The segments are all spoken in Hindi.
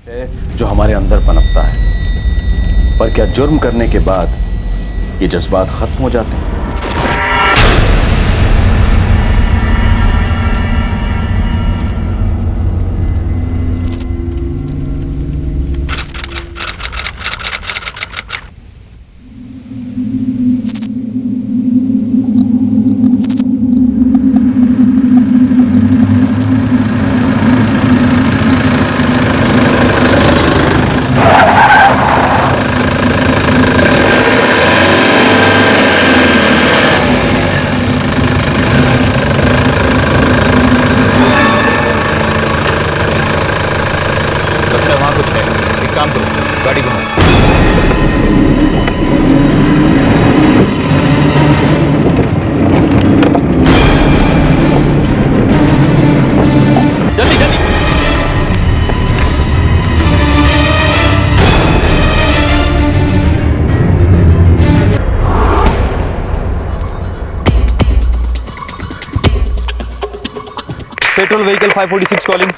जो हमारे अंदर पनपता है, पर क्या जुर्म करने के बाद ये जज्बात खत्म हो जाते हैं? काम करो, गाड़ी घुमाओ। जल्दी जल्दी। Petrol vehicle 546 calling.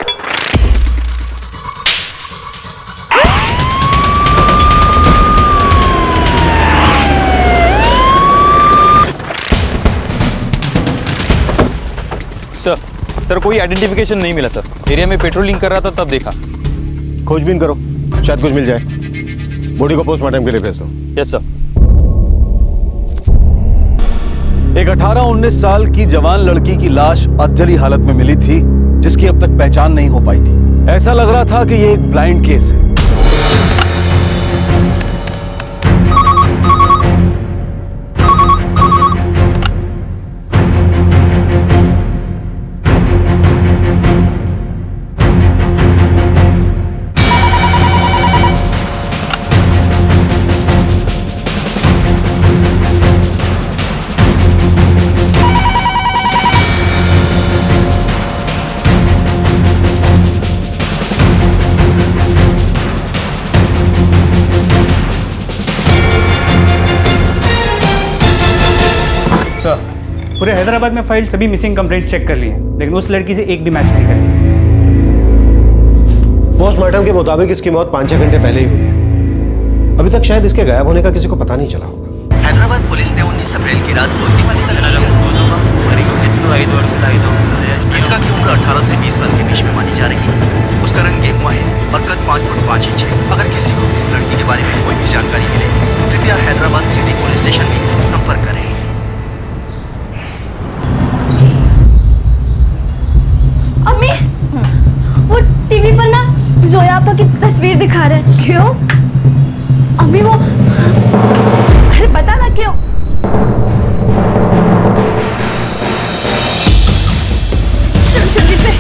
सर कोई आइडेंटिफिकेशन नहीं मिला सर। एरिया में पेट्रोलिंग कर रहा था तब देखा। खोजबीन करो, शायद कुछ मिल जाए। बॉडी को पोस्टमार्टम के लिए भेज दो। Yes sir. एक 18-19 साल की जवान लड़की की लाश अधजली हालत में मिली थी, जिसकी अब तक पहचान नहीं हो पाई थी। ऐसा लग रहा था कि ये एक ब्लाइंड केस है। पूरे हैदराबाद में फाइल सभी मिसिंग कंप्लेंट चेक कर लिए, लेकिन उस लड़की से एक भी मैच नहीं करी। पोस्टमार्टम के मुताबिक इसकी मौत 5-6 घंटे पहले ही हुई है। अभी तक शायद इसके गायब होने का किसी को पता नहीं चला होगा। हैदराबाद पुलिस ने 19 अप्रैल की रात को दिवाली तक मृतका की उम्र 18 से 20 साल के बीच में मानी जा रही है। उसका रंग गेहुआ है और कद 5 फुट 5 इंच है। अगर किसी को भी इस लड़की के बारे में कोई भी जानकारी मिले तो कृपया हैदराबाद सिटी पुलिस स्टेशन में संपर्क करें। अम्मी, वो टीवी पर ना जोया आपा की तस्वीर दिखा रहे हैं। क्यों? अम्मी वो, अरे बता ना क्यों? चल जल्दी से।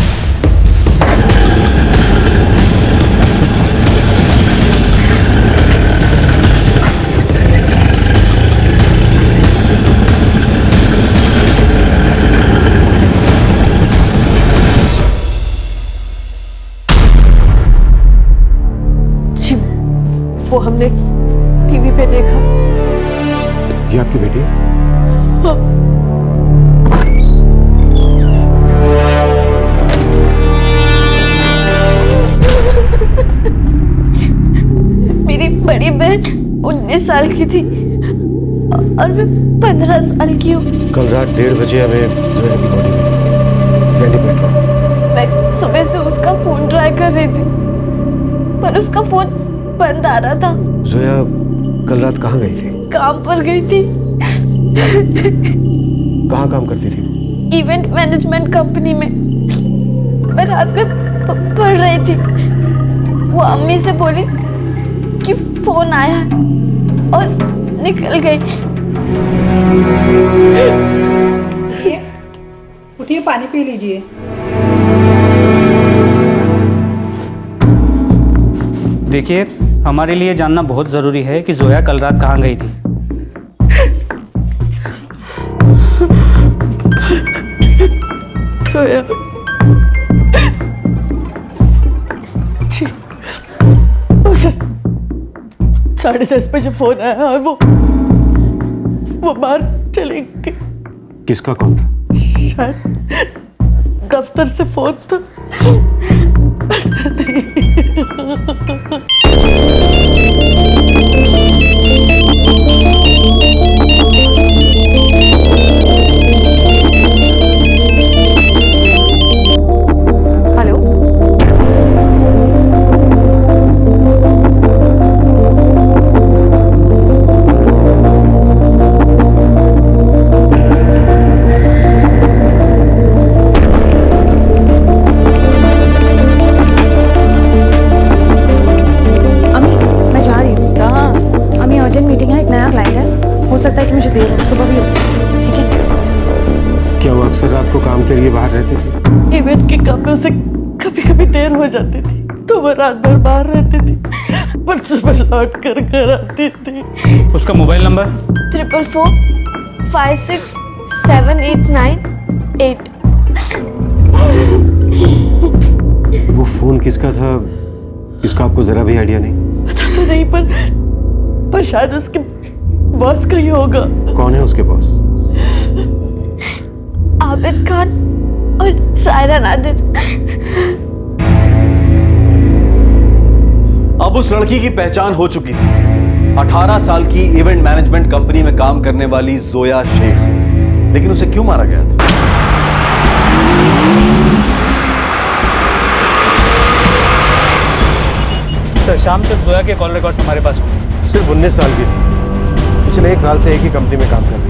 वो हमने टीवी पे देखा। ये आपकी बेटी है? हाँ। मेरी बड़ी बहन 19 साल की थी और मैं 15 साल की हूँ। कल रात 1:30 बजे हमें जोया की बॉडी मिली, पेट्रोल। मैं सुबह से उसका फोन ट्राई कर रही थी, पर उसका फोन बंद आ रहा था। जोया कल रात कहाँ गई थी? काम पर गई थी। कहाँ काम करती थी? इवेंट मैनेजमेंट कंपनी में। मैं रात में पढ़ रही थी। वो अम्मी से बोली कि फोन आया है और निकल गई। उठिए, पानी पी लीजिए। देखिए, हमारे लिए जानना बहुत ज़रूरी है कि जोया कल रात कहाँ गई थी। जोया जी, उसे 10:30 बजे फोन आया और वो बाहर चली गई। किसका कॉल था? शायद दफ्तर से फोन था। को काम के लिए बाहर रहती थी? इवेंट के काम में उसे कभी कभी देर हो जाती थी तो वो रात भर बाहर रहती थी, पर सुबह लौट कर घर आती थी। उसका मोबाइल नंबर? 444567898। वो फोन किसका था, इसका आपको जरा भी आइडिया नहीं? पता तो नहीं, पर शायद उसके बॉस का ही होगा। कौन है उसके बॉस? आबिद खान और सायरा नादिर। अब उस लड़की की पहचान हो चुकी थी। 18 साल की इवेंट मैनेजमेंट कंपनी में काम करने वाली जोया शेख। लेकिन उसे क्यों मारा गया था? सर शाम तक जोया के कॉल रिकॉर्ड्स हमारे पास होंगे। सिर्फ 19 साल की थी, पिछले 1 साल से एक ही कंपनी में काम कर रही है।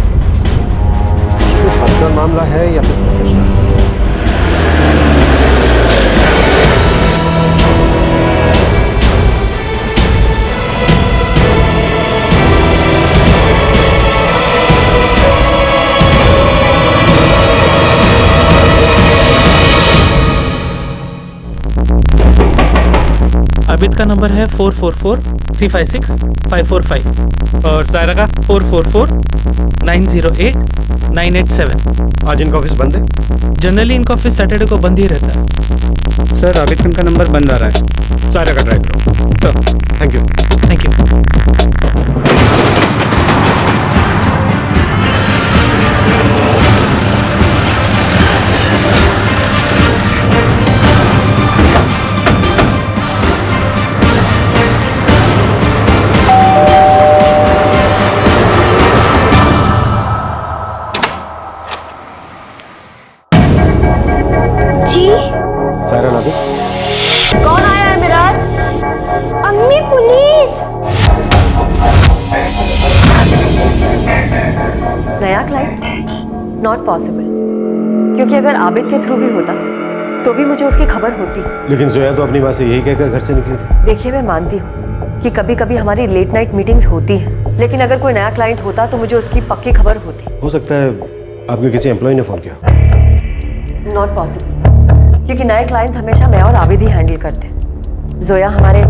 कोई पर्सनल मामला है या फिर प्रोफेशनल? आबिद का नंबर है 444-356-545 और सायरा का 444-908-987। आज इनका ऑफिस बंद है? जनरली इनका ऑफिस सैटरडे को बंद ही रहता है। सर आबिद खान का नंबर बंद आ रहा है। सारा का ट्राई करो। तो थैंक यू। Thank you. जी सारा नादिर? कौन आया है मिराज? अम्मी पुलिस। नया क्लाइंट? नॉट पॉसिबल, क्योंकि अगर आबिद के थ्रू भी होता तो भी मुझे उसकी खबर होती। लेकिन जोया तो अपनी माँ से यही कहकर घर से निकली थी। देखिए, मैं मानती हूँ कि कभी कभी हमारी लेट नाइट मीटिंग्स होती हैं, लेकिन अगर कोई नया क्लाइंट होता तो मुझे उसकी पक्की खबर होती। हो सकता है आपके किसी एम्प्लॉय ने फोन किया। नॉट पॉसिबल, क्योंकि नए क्लाइंट्स हमेशा मैं और आबिद ही हैंडल करते हैं। जोया हमारे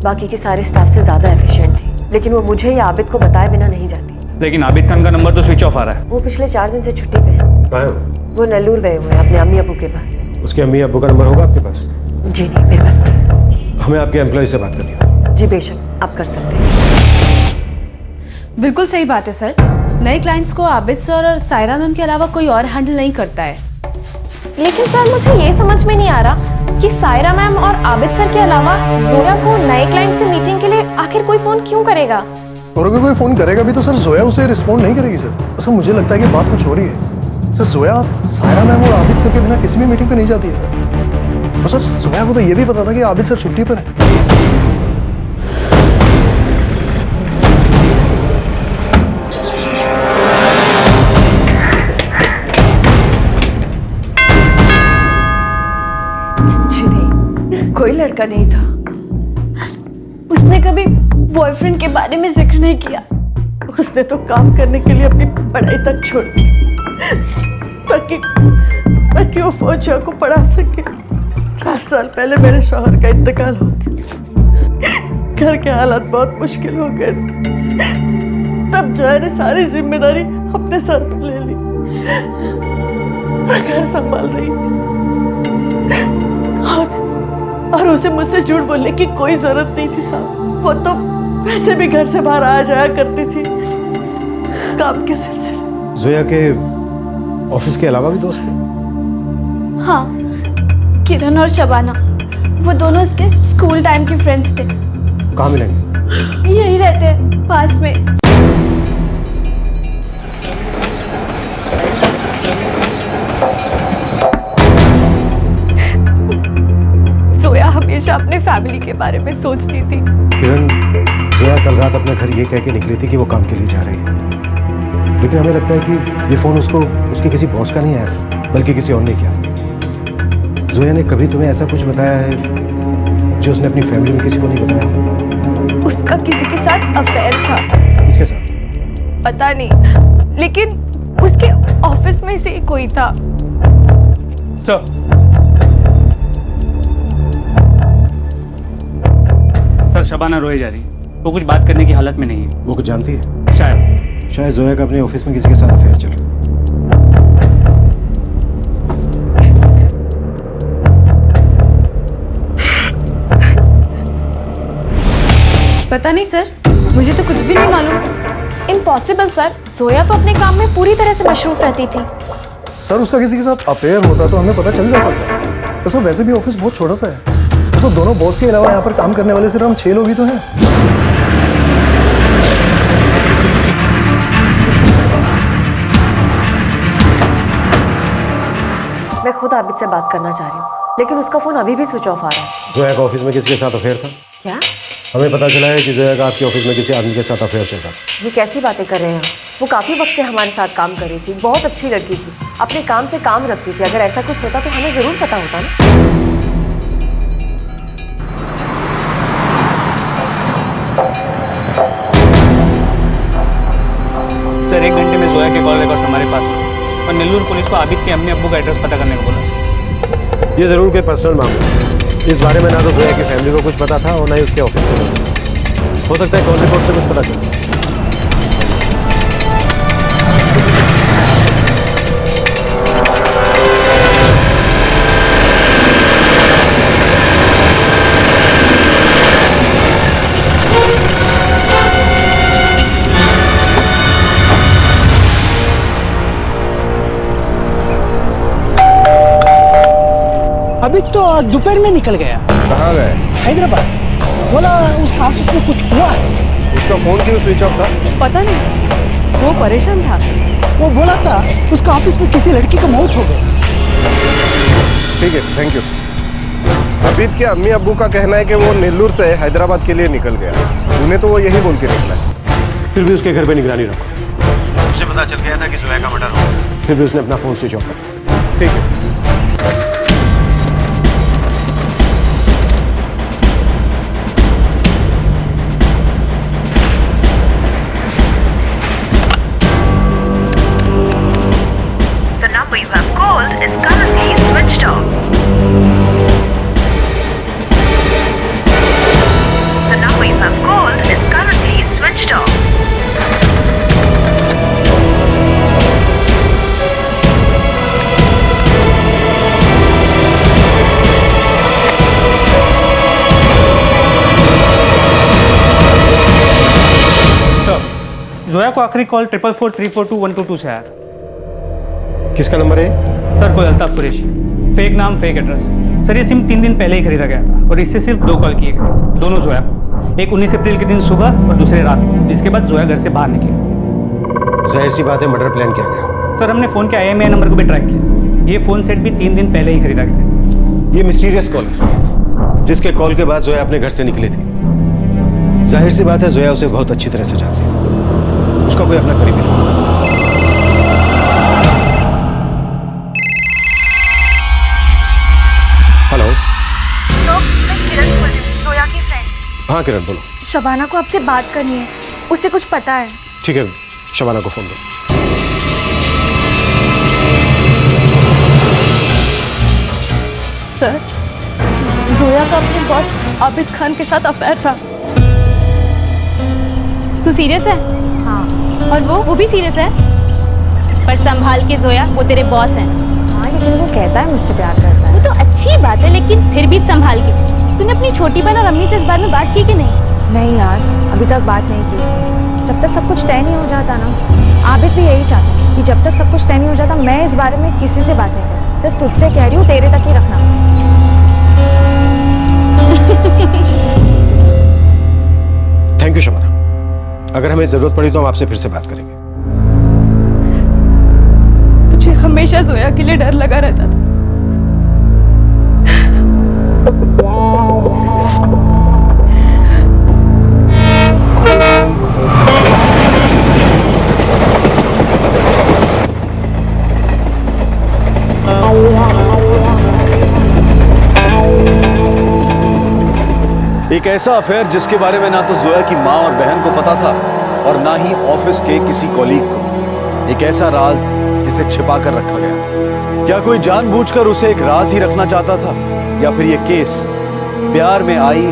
बाकी के सारे स्टाफ से ज़्यादा एफिशिएंट थी, लेकिन वो मुझे या आबिद को बताए बिना नहीं जाती। लेकिन आबिद खान का नंबर तो स्विच ऑफ आ रहा है। वो पिछले 4 दिन से छुट्टी पे है। कहाँ है वो नेल्लूर गए हुए हैं अपने अम्मी अबू के पास। उसके अम्मी अब्बू का नंबर होगा आपके पास? जी नहीं, मेरे पास नहीं। हमें आपके एम्प्लॉय से बात करनी है। जी बेशक, आप कर सकते हैं। बिल्कुल सही बात है सर। नए क्लाइंट्स को आबिद सर और सायरा मैम के अलावा कोई और हैंडल नहीं करता है। लेकिन सर मुझे ये समझ में नहीं आ रहा कि सायरा मैम और आबिद सर के अलावा जोया को नए क्लाइंट से मीटिंग के लिए आखिर कोई फोन क्यों करेगा? और अगर कोई फोन करेगा भी तो सर जोया उसे रिस्पॉन्ड नहीं करेगी सर। सर मुझे लगता है कि बात कुछ हो रही है। सर जोया सायरा मैम और आबिद सर के बिना किसी भी मीटिंग पे नहीं जाती है सर। और सर जोया को तो ये भी पता था कि आबिद सर छुट्टी पर है। कोई लड़का नहीं था। उसने कभी बॉयफ्रेंड के बारे में जिक्र नहीं किया। उसने तो काम करने के लिए अपनी पढ़ाई तक छोड़ दी ताकि वो फौजिया को पढ़ा सके। 4 साल पहले मेरे शौहर का इंतकाल हो गया। घर के हालात बहुत मुश्किल हो गए थे। तब जोया ने सारी जिम्मेदारी अपने सर पर ले ली। मैं घर संभाल रही थी और उसे मुझसे झूठ बोलने की कोई जरूरत नहीं थी साहब। वो तो वैसे भी घर से बाहर आ जाया करती थी काम के सिलसिले। जोया के ऑफिस के अलावा भी दोस्त थे? हाँ, किरण और शबाना। वो दोनों उसके स्कूल टाइम के फ्रेंड्स थे। कहाँ मिलेंगे? यही रहते हैं पास में। जोया हमेशा अपने फैमिली के बारे में सोचती थी। किरण, जोया कल रात अपने घर ये कह के निकली थी कि वो काम के लिए जा रही है, लेकिन हमें लगता है कि ये फोन उसको उसके किसी बॉस का नहीं आया, बल्कि किसी और ने किया। जोया ने कभी तुम्हें ऐसा कुछ बताया है जो उसने अपनी फैमिली में किसी को नहीं बताया? उसका किसी के साथ अफेयर था। किसके साथ? पता नहीं, लेकिन उसके ऑफिस में से कोई था। सर, सर शबाना रोए जा रही है। वो कुछ बात करने की हालत में नहीं है। वो कुछ जानती है? शायद जोया का अपने ऑफिस में किसी के साथ अफेयर चल रहा है। पता नहीं सर, मुझे तो कुछ भी नहीं मालूम। इम्पॉसिबल सर, जोया तो अपने काम में पूरी तरह से मशरूफ रहती थी। सर उसका किसी के साथ अफेयर होता तो हमें पता चल जाता सर। तो सर वैसे भी ऑफिस बहुत छोटा सा है। तो सर दोनों बॉस के अलावा यहाँ पर काम करने वाले सिर्फ हम 6 लोग ही तो हैं। मैं खुद आबिद से बात करना चाह रही हूँ, लेकिन उसका फोन अभी भी स्विच ऑफ आ रहा है। जोया का ऑफिस में किसी के साथ अफेयर था? क्या? हमें पता चला है कि जोया का आपके ऑफिस में किसी आदमी के साथ अफेयर चल रहा था। ये कैसी बातें कर रहे हैं आप? वो काफी वक्त से हमारे साथ काम कर रही थी, बहुत अच्छी लड़की थी, अपने काम से काम रखती थी। अगर ऐसा कुछ होता तो हमें जरूर पता होता ना। सर 1 घंटे में जोया के कॉल रिकॉर्ड्स हमारे पास हैं और नेल्लूर पुलिस को आबिद के अम्मी अब्बू का एड्रेस पता करने को बोला। ये जरूर कोई पर्सनल मामला है। इस बारे में ना तो जोया की फैमिली को कुछ पता था और ना ही उसके ऑफिस को। हो सकता है कॉल रिकॉर्ड से कुछ पता चले। अभी तो दोपहर में निकल गया। कहाँ गए? हैदराबाद। बोला उसका ऑफिस में कुछ हुआ है। उसका फोन क्यों स्विच ऑफ था? पता नहीं, वो परेशान था। वो बोला था उसका ऑफिस में किसी लड़की का मौत हो गई। ठीक है, थैंक यू। अबीद के अम्मी अब्बू का कहना है कि वो नेल्लूर से हैदराबाद के लिए निकल गया। उन्हें तो वो यही बोल के निकला है। फिर भी उसके घर पे निगरानी रखो। मुझे पता चल गया था कि जोया का मर्डर हो। फिर भी उसने अपना फोन स्विच ऑफ किया। ठीक है। The number you have called is currently switched off. The number you have called is currently switched off. Zoya को आखिरी कॉल 444-342-122 से आया। किसका नंबर है? सर कोई अल्ताफ कुरैशी, फेक नाम फेक एड्रेस। सर ये सिम 3 दिन पहले ही खरीदा गया था और इससे सिर्फ 2 कॉल किए गए, दोनों जोया को। एक 19 अप्रैल के दिन सुबह और दूसरे रात को, जिसके बाद जोया घर से बाहर निकली। जाहिर सी बात है मर्डर प्लान किया गया। सर हमने फ़ोन के IMEI नंबर को भी ट्रैक किया। ये फ़ोन सेट भी 3 दिन पहले ही खरीदा गया। ये मिस्टीरियस कॉल है, जिसके कॉल के बाद जोया अपने घर से निकली थी। जाहिर सी बात है जोया उसे बहुत अच्छी तरह से जानती है। उसका कोई अपना करीबी नहीं। हेलो। तो मैं किरण बोल रही हूँ, जोया की फ्रेंड। हाँ किरण बोलो। शबाना को आपसे बात करनी है, उसे कुछ पता है। ठीक है, शबाना को फोन दो। सर, जोया का अपने बॉस आबिद खान के साथ अफेयर था। तू सीरियस है? हाँ। और वो भी सीरियस है? पर संभाल के जोया, वो तेरे बॉस हैं। हाँ लेकिन वो कहता है मुझसे प्यार करता है। वो तो अच्छी बात है, लेकिन फिर भी संभाल के। तूने अपनी छोटी बहन और अम्मी से इस बारे में बात की कि नहीं? नहीं यार, अभी तक बात नहीं की। जब तक सब कुछ तय नहीं हो जाता ना, आबिद भी यही चाहता है कि जब तक सब कुछ तय नहीं हो जाता मैं इस बारे में किसी से बात नहीं करती। सिर्फ तुझसे कह रही हूँ, तेरे तक ही रखना। Thank you Shabana. अगर हमें जरूरत पड़ी तो हम आपसे फिर से बात करेंगे। मुझे हमेशा जोया के लिए डर लगा रहता था। एक ऐसा अफेयर जिसके बारे में ना तो जोया की माँ और बहन को पता था और ना ही ऑफिस के किसी कॉलीग को। एक ऐसा राज जिसे छिपा कर रखा गया था। क्या कोई जानबूझकर उसे एक राज ही रखना चाहता था, या फिर ये केस प्यार में आई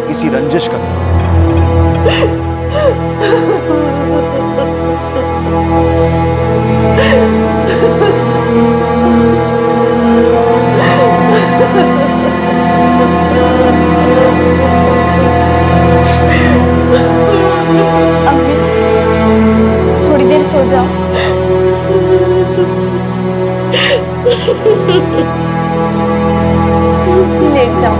किसी रंजिश का था? अम्मी, थोड़ी देर सो जाओ। लेट जाओ।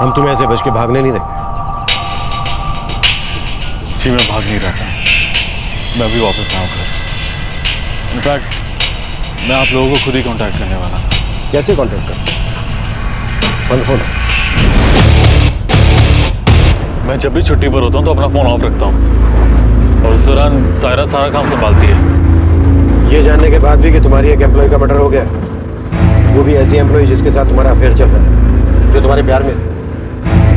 हम तुम्हें ऐसे बच के भागने नहीं देंगे। जी मैं भाग नहीं रहा था, मैं अभी वापस आऊँ घर। इनफैक्ट मैं आप लोगों को खुद ही कांटेक्ट करने वाला था। कैसे कांटेक्ट कर? बंद फोन से। मैं जब भी छुट्टी पर होता हूँ तो अपना फोन ऑफ रखता हूँ, और उस दौरान सायरा सारा काम संभालती है। ये जानने के बाद भी कि तुम्हारी एक एम्प्लॉय का मर्डर हो गया, वो भी ऐसी एम्प्लॉय जिसके साथ तुम्हारा अफेयर चल रहा है, जो तुम्हारे प्यार में थी,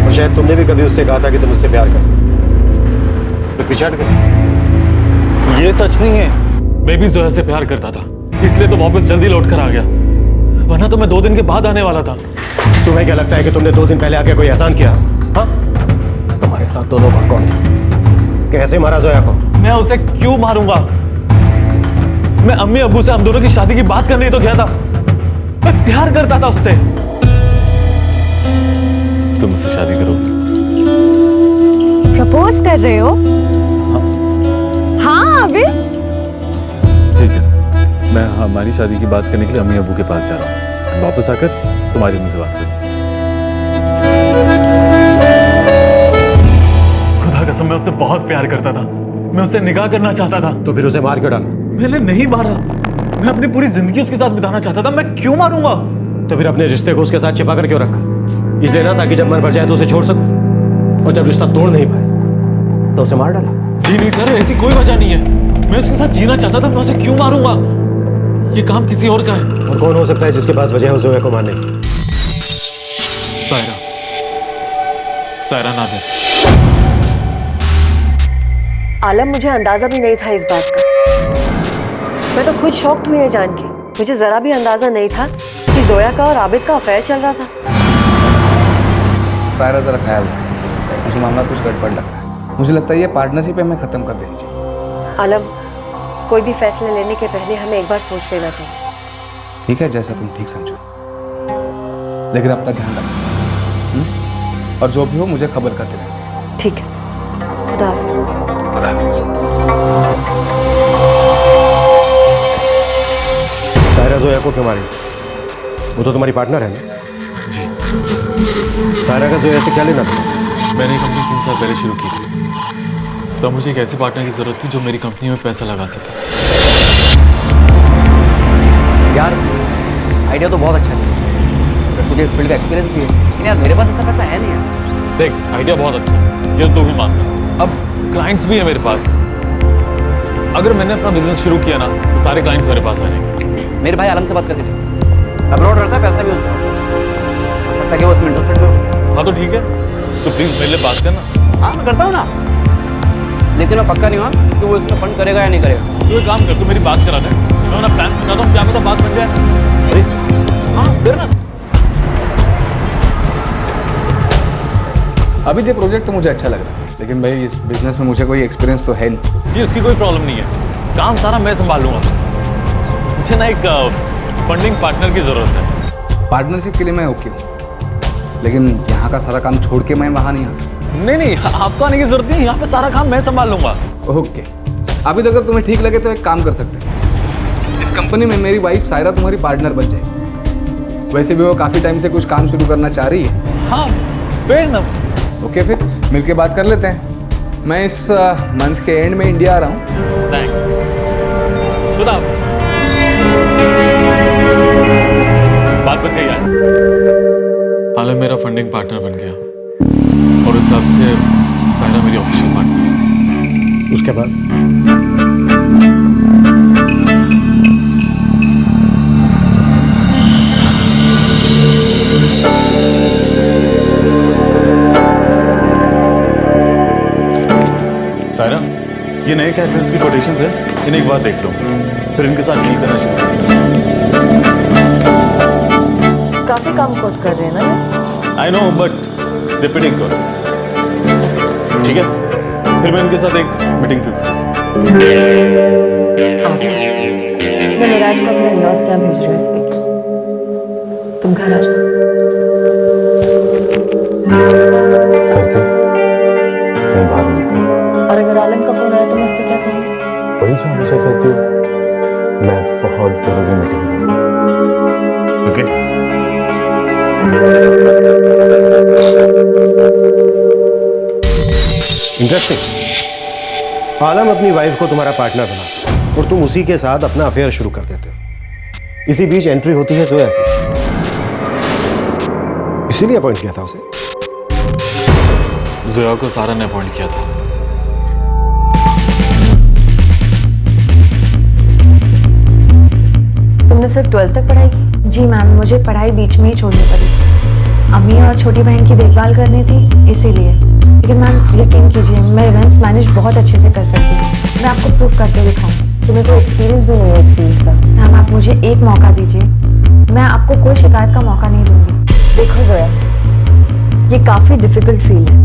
और शायद तुमने भी कभी उससे कहा था कि तुम उससे प्यार करो, तो पीछे हट गए। ये सच नहीं है, मैं भी जोया से प्यार करता था, इसलिए तो वापस जल्दी लौट कर आ गया, वरना तो मैं 2 दिन के बाद आने वाला था। तुम्हें क्या लगता है कि तुमने 2 दिन पहले आके कोई एहसान किया? हाँ, तुम्हारे साथ दोनों भर कौन थे? कैसे मारा जोया को? मैं उसे क्यों मारूंगा? मैं अम्मी अब्बू से हम दोनों की शादी की बात करने ही तो गया था। मैं प्यार करता था उससे। तुम मुझसे शादी करोगी? प्रपोज कर रहे हो? हाँ अभी? ठीक है, मैं हमारी शादी की बात करने के लिए अम्मी अब्बू के पास जा रहा हूँ। वापस आकर तुम्हारी मुझसे बात करूँ। खुदा कसम मैं उससे बहुत प्यार करता था, मैं उससे निकाह करना चाहता था। तो फिर उसे मार क्यों डाला? मैंने नहीं मारा, मैं अपनी पूरी जिंदगी उसके साथ बिताना चाहता था, मैं क्यों मारूंगा? तो फिर अपने रिश्ते को उसके साथ छिपा कर क्यों रखा? इसलिए ना ताकि जब मन भर जाए तो उसे छोड़ सकूं, और जब रिश्ता तोड़ नहीं पाए तो उसे मार डाला। जी नहीं सर, ऐसी कोई वजह नहीं है। मैं उसके साथ जीना चाहता था, मैं उसे क्यों मारूंगा? ये काम किसी और का है। और कौन हो सकता है जिसके पास वजह है जोया को मारने की? सायरा, सायरा नादिर। आलम, मुझे अंदाजा भी नहीं था इस बात का। मैं तो खुद शॉक्ड हुई है जान के। मुझे जरा भी अंदाजा नहीं था कि जोया का और आबिद का अफेयर चल रहा था। सायरा जरा ख्याल रखो, मुझे मामला कुछ गड़बड़ लग रहा है। मुझे लगता है ये पार्टनरशिप हमें खत्म कर देनी चाहिए। आलम, कोई भी फैसले लेने के पहले हमें एक बार सोच लेना चाहिए। ठीक है, जैसा तुम ठीक समझो, लेकिन अब तक ध्यान रखो, और जो भी हो मुझे खबर करते रहना। ठीक है, खुदा हाफिज। खुदा हाफिज। सायरा जोया को क्यों मारी? वो तो तुम्हारी पार्टनर है ना? जी। सायरा का जोया से क्या लेना था? मैंने कंपनी 3 साल पहले शुरू की थी, तो मुझे एक ऐसे पार्टनर की जरूरत थी जो मेरी कंपनी में पैसा लगा सके। यार आइडिया तो बहुत अच्छा है, अगर तुझे इस फील्ड का एक्सपीरियंस भी है, लेकिन यार मेरे पास इतना पैसा है नहीं यार। देख, आइडिया बहुत अच्छा है, ये तो भी मानता। अब क्लाइंट्स भी है मेरे पास, अगर मैंने अपना बिजनेस शुरू किया ना तो सारे क्लाइंट्स मेरे पास आएंगे। मेरे भाई आलम से बात कर दीजिए, अब्रॉड रहता है, पैसा भी उसको लगता है कि वो उसमें इंटरेस्टेड हो। हाँ तो ठीक है, तो प्लीज मेरे लिए बात करना। हाँ मैं करता हूँ ना, लेकिन मैं पक्का नहीं हुआ कि वो इसमें फंड करेगा या नहीं करेगा। तू एक काम कर, तू मेरी बात करा दे, मैं अपना प्लान सुनाता हूँ, क्या पता बात बन जाए। अरे हाँ फिर ना। अभी ये प्रोजेक्ट तो मुझे अच्छा लग रहा है, लेकिन भाई इस बिजनेस में मुझे कोई एक्सपीरियंस तो है नहीं। जी उसकी कोई प्रॉब्लम नहीं है, काम सारा मैं संभाल लूंगा। मुझे ना एक फंडिंग पार्टनर की जरूरत है। पार्टनरशिप के लिए मैं ओके हूँ, लेकिन यहाँ का सारा काम छोड़ के मैं वहाँ नहीं आ सकता। नहीं, आपको आने की जरूरत नहीं, यहाँ पे सारा काम मैं संभाल लूंगा। ओके, अभी तक अगर तुम्हें ठीक लगे तो एक काम कर सकते हैं, इस कंपनी में मेरी वाइफ सायरा तुम्हारी पार्टनर बन जाएगी। वैसे भी वो काफ़ी टाइम से कुछ काम शुरू करना चाह रही है। हाँ फेयर ना। ओके फिर मिलके बात कर लेते हैं। मैं इस मंथ के एंड में इंडिया आ रहा हूँ। बात बन गई यार। हालांकि मेरा फंडिंग पार्टनर बन गया और उस हिसाब से सायरा मेरी ऑफिशियल पार्टनर। उसके बाद सायरा, ये नए कैरेक्टर्स की कोटेशंस है, इन्हें एक बार देख लो, फिर इनके साथ डील करना शुरू करो। काफी कम कोट कर रहे हैं ना। I know but they pretty good. ठीक है, फिर मैं इनके साथ एक मीटिंग फिक्स करता हूँ। मैं मिराज को अपने इन-लॉज के यहाँ भेज रही हूँ इस वीक। तुम घर आ जाओ। करके मैं बाहर मिलता हूँ। और अगर आलम का फोन आया तो मैं उससे क्या कहूँगी? वही जो हमेशा कहती हूँ, मैं बहुत जरूरी मीटिंग में हूँ। ओके? इंटरेस्टिंग। आलम अपनी वाइफ को तुम्हारा पार्टनर बनाता है और तुम उसी के साथ अपना अफेयर शुरू कर देते हो। इसी बीच एंट्री होती है जोया की। इसीलिए अपॉइंट किया था उसे। जोया को सारा ने अपॉइंट किया था। तुमने सिर्फ 12th तक पढ़ाई की? जी मैम, मुझे पढ़ाई बीच में ही छोड़नी पड़ी। अम्मी और छोटी बहन की देखभाल करनी थी इसीलिए। लेकिन मैम यकीन कीजिए, मैं इवेंट्स मैनेज बहुत अच्छे से कर सकती हूँ। मैं आपको प्रूफ करके दिखाऊंगी। तुम्हें कोई एक्सपीरियंस भी नहीं है इस फील्ड का। मैम आप मुझे एक मौका दीजिए, मैं आपको कोई शिकायत का मौका नहीं दूंगी। देखो जोया, ये काफी डिफिकल्ट फील्ड है।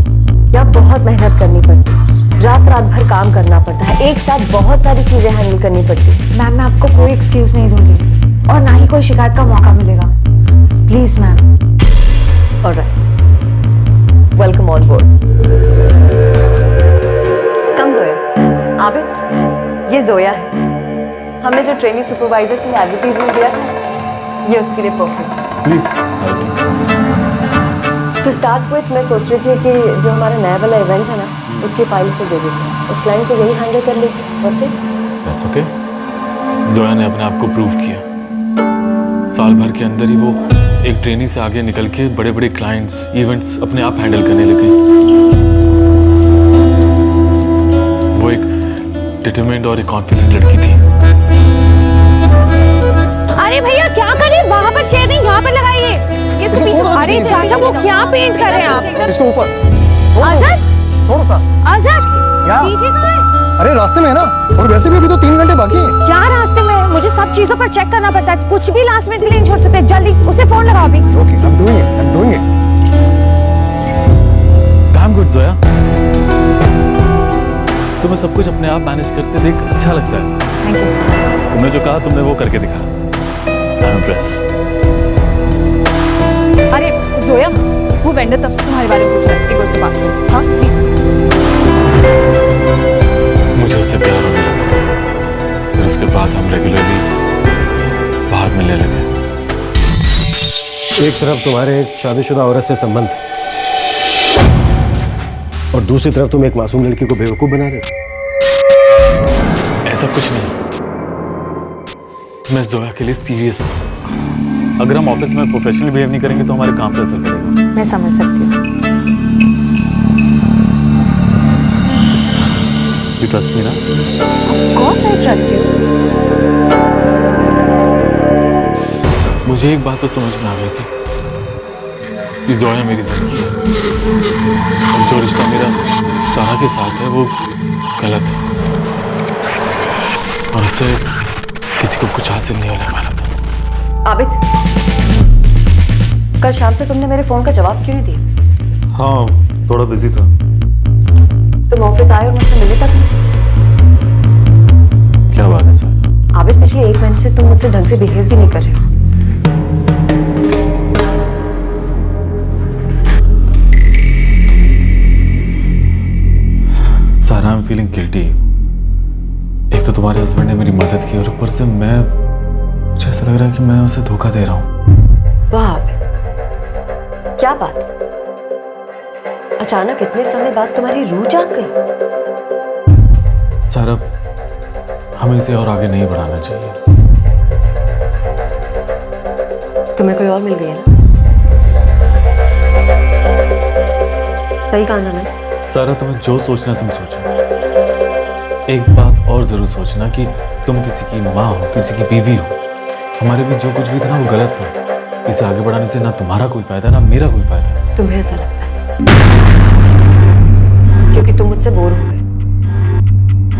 यहाँ बहुत मेहनत करनी पड़ती है, रात भर काम करना पड़ता है, एक साथ बहुत सारी चीजें हैंडल करनी पड़ती है। मैम मैं आपको कोई एक्सक्यूज नहीं दूंगी और ना ही कोई शिकायत का मौका मिलेगा। Please ma'am. Alright, welcome on board. Come Zoya. Abid, ये जोया है। हमने जो ट्रेनिंग सुपरवाइजर के लिए एडवर्टाइजमेंट दिया था, ये उसके लिए perfect. Please. To start with मैं सोच रही थी कि जो हमारा नया वाला इवेंट है ना, उसकी फाइल से दे देते हैं। उस क्लाइंट को यही हैंडल कर लेगी। What's it? That's okay. Zoya ने अपने आप को प्रूव किया। साल भर के अंदर ही वो एक ट्रेनी से आगे निकल के बड़े बड़े क्लाइंट्स, इवेंट्स अपने आप हैंडल करने लगे। वो एक डिटरमाइंड और एक कॉन्फिडेंट लड़की थी। अरे भैया क्या कर रहे हैं? वहाँ पर चेयर नहीं, यहाँ पर लगाइए। इसके पीछे। अरे चाचा वो क्या पेंट कर रहे हैं आप? इसके ऊपर। आजाद, थोड़ा सा। आजाद, क्या? पीछे कहाँ है? अरे रास्ते में है ना, और वैसे भी अभी तो 3 घंटे बाकी हैं। क्या रास्ते में? मुझे सब चीजों पर चेक करना पड़ता है, कुछ भी लास्ट मिनट के लिए नहीं छोड़ सकते। जल्दी उसे फोन लगाओ अभी। Okay, I'm doing it. काम गुड जोया। तुम्हें सब कुछ अपने आप मैनेज करते देख अच्छा लगता है। Thank you sir. तुमने जो कहा तुमने वो करके दिखा। I am impressed. अरे जोया, वो वेंडर तब से तुम्हारे बारे में पूछ रहा है, एक बार से बात करो। हाँ ठीक। मुझे उससे प्यार होने लगा था, फिर उसके बाद हम रेगुलरली बाहर मिलने लगे। एक तरफ तुम्हारे एक शादीशुदा औरत से संबंध और दूसरी तरफ तुम एक मासूम लड़की को बेवकूफ बना रहे हो। ऐसा कुछ नहीं, मैं जोया के लिए सीरियस था। अगर हम ऑफिस में प्रोफेशनल बिहेव नहीं करेंगे तो हमारे काम पर असर पड़ेगा। मैं समझ सकती हूँ। You trust me ना? Of course I trust you. मुझे एक बात तो समझ में आ गई थी कि जोया मेरी जिंदगी है और जो रिश्ता मेरा सारा के साथ है वो गलत है और उससे किसी को कुछ हासिल नहीं होने वाला था। आबिद, कल शाम से तुमने मेरे फोन का जवाब क्यों नहीं दिया? हाँ, थोड़ा बिजी था। तुम ऑफिस आए और मुझसे मिले तक नहीं? क्या बात है सर? आबिद, पिछले 1 महीने से तुम मुझसे ढंग से बिहेव भी नहीं कर रहे हो। सारा आई एम फीलिंग गिल्टी। एक तो तुम्हारे हस्बैंड ने मेरी मदद की और ऊपर से मुझे ऐसा लग रहा है कि मैं उसे धोखा दे रहा हूँ। वाह, क्या बात? अचानक इतने समय बाद तुम्हारी रूह जाग गई। सारा, हमें इसे और आगे नहीं बढ़ाना चाहिए। तुम्हें कोई और मिल गई है ना? सही कहा ना मैंने? सारा, तुम्हें जो सोचना तुम सोचो। एक बात और जरूर सोचना कि तुम किसी की माँ हो, किसी की बीवी हो। हमारे बीच जो कुछ भी था ना, वो गलत था। इसे आगे बढ़ाने से ना तुम्हारा कोई फायदा, ना मेरा कोई फायदा। तुम्हें ऐसा लगता है क्योंकि तुम मुझसे बोर हो गए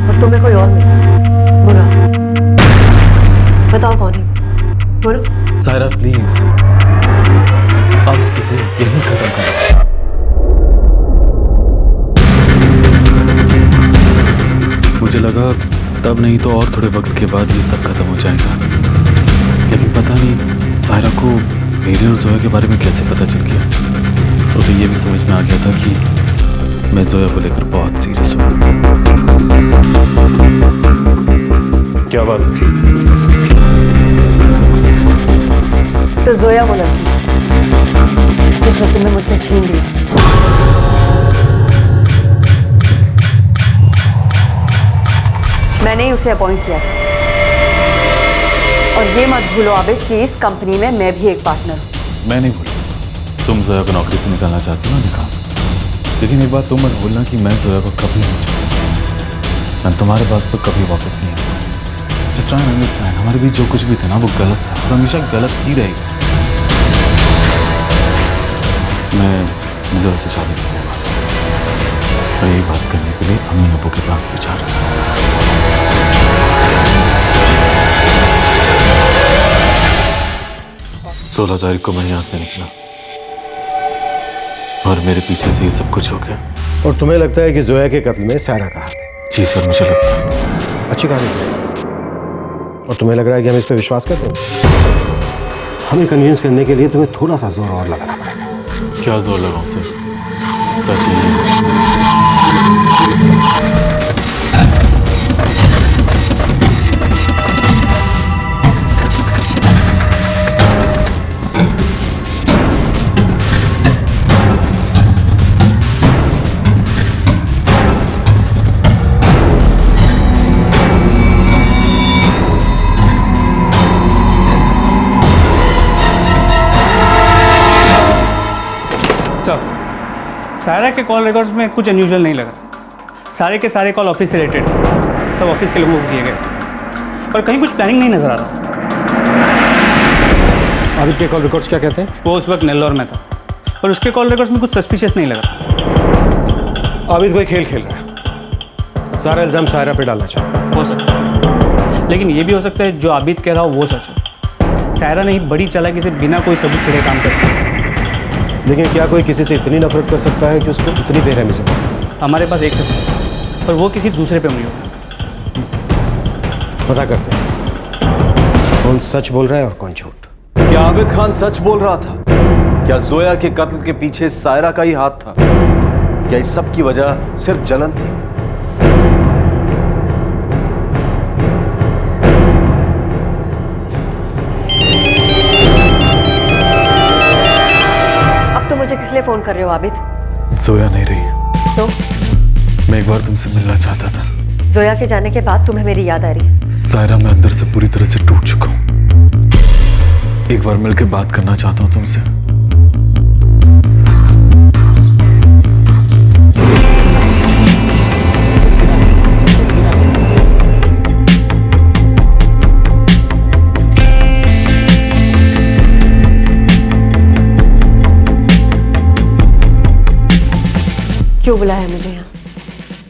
और तुम्हें कोई और मिला। बोलो, बताओ कौन है? बोलो। सायरा प्लीज, अब इसे यहीं खत्म करो। मुझे लगा तब नहीं तो और थोड़े वक्त के बाद ये सब खत्म हो जाएगा, लेकिन पता नहीं सायरा को मेरे और जोया के बारे में कैसे पता चल गया। उसे ये भी समझ में आ गया था कि मैं जोया को लेकर बहुत सीरियस हूँ। क्या बात है? तो जोया वो लड़की जिसने तुम्हें मुझसे छीन लिया। मैंने ही उसे अपॉइंट किया था। और ये मत भूलो आबिद कि इस कंपनी में मैं भी एक पार्टनर हूँ। मैं नहीं भूला, तुम जोया को नौकरी से निकालना चाहती हो ना, निकाल। लेकिन एक बात तुम मत भूलना कि मैं जोया को कभी नहीं छोड़ूंगा। मैं तुम्हारे पास तो कभी वापस नहीं आऊंगा। Just try and understand, हमारे बीच जो कुछ भी था ना, वो गलत था और हमेशा गलत ही रहेगा। मैं जोया से शादी करूंगा और यही बात करने के लिए अम्मी अब्बू के पास भी जा रहा हूं। 16 तारीख को मैं यहाँ से निकला और मेरे पीछे से ये सब कुछ हो गया। और तुम्हें लगता है कि जोया के कत्ल में सायरा का हाथ है? जी सर, मुझे लगता है। अच्छी कहानी है। और तुम्हें लग रहा है कि हम इस पर विश्वास करते हैं? हमें कन्विंस करने के लिए तुम्हें थोड़ा सा जोर और लगाना पड़ेगा। क्या जोर लगाऊं सर? सच ही सायरा के कॉल रिकॉर्ड्स में कुछ अनयूजुअल नहीं लगा। सारे के सारे कॉल ऑफिस से रिलेटेड थे, सब ऑफिस के लोगों को किए गए और कहीं कुछ प्लानिंग नहीं नजर आ रहा। आबिद के कॉल रिकॉर्ड्स क्या कहते हैं? वो उस वक्त नेल्लोर में था और उसके कॉल रिकॉर्ड्स में कुछ सस्पिशियस नहीं लगा। आबिद कोई खेल खेल रहा है, सारा इल्जाम सायरा पे डालना चाहता है। हो सकता है, लेकिन ये भी हो सकता है जो आबिद कह रहा हो वो सच हो। सायरा ने ही बड़ी चालाकी से बिना कोई सबूत छिड़े काम करता है। लेकिन क्या कोई किसी से इतनी नफरत कर सकता है कि उसको इतनी बेरहमी से? हमारे पास एक सच है पर वो किसी दूसरे पे उंगली होता है। पता करते हैं कौन सच बोल रहा है और कौन झूठ। क्या आबिद खान सच बोल रहा था? क्या जोया के कत्ल के पीछे सायरा का ही हाथ था? क्या इस सब की वजह सिर्फ जलन थी? तो मुझे किस लिए फोन कर रहे हो आबिद? जोया नहीं रही तो? मैं एक बार तुमसे मिलना चाहता था। जोया के जाने के बाद तुम्हें मेरी याद आ रही है? सायरा, मैं अंदर से पूरी तरह से टूट चुका हूँ। एक बार मिलकर बात करना चाहता हूँ तुमसे। क्यों बुलाया मुझे यहाँ?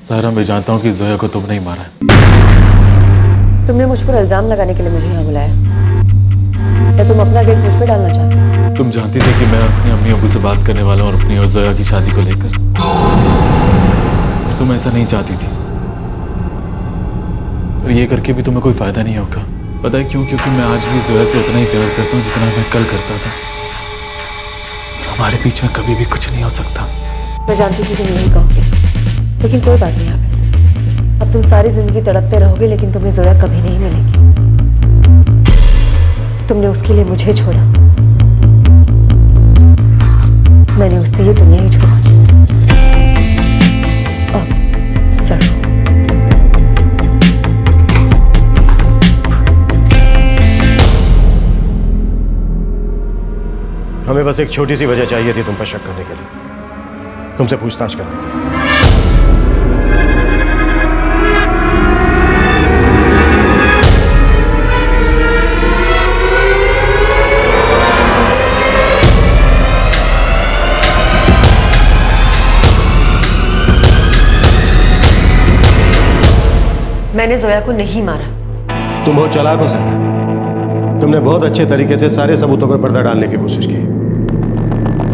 सायरा, मैं जानता हूँ कि जोया को तुम नहीं मारा है। तुमने मुझ पर इल्जाम लगाने के लिए मुझे यहाँ बुलाया या तुम अपना गेट मुझ पे डालना चाहते हो? तुम जानती थी कि मैं अपनी अम्मी अब्बू से बात करने वाला हूँ और अपनी और जोया की शादी को लेकर। तुम ऐसा नहीं चाहती थी और ये करके भी तुम्हें कोई फायदा नहीं होगा। पता है क्यों? क्योंकि मैं आज भी जोया से उतना ही प्यार करता हूँ जितना मैं कल करता था। हमारे बीच में कभी भी कुछ नहीं हो सकता। मैं जानती थी तुम यही कहोगे, लेकिन कोई बात नहीं आबिद। अब तुम सारी जिंदगी तड़पते रहोगे लेकिन तुम्हें जोया कभी नहीं मिलेगी। तुमने उसके लिए मुझे छोड़ा, मैंने उससे ये दुनिया ही छोड़ा। हमें बस एक छोटी सी वजह चाहिए थी तुम पर शक करने के लिए, तुमसे पूछताछ करने के लिए। मैंने जोया को नहीं मारा। तुम बहुत चालाक हो सारा, तुमने बहुत अच्छे तरीके से सारे सबूतों पर पर्दा डालने की कोशिश की,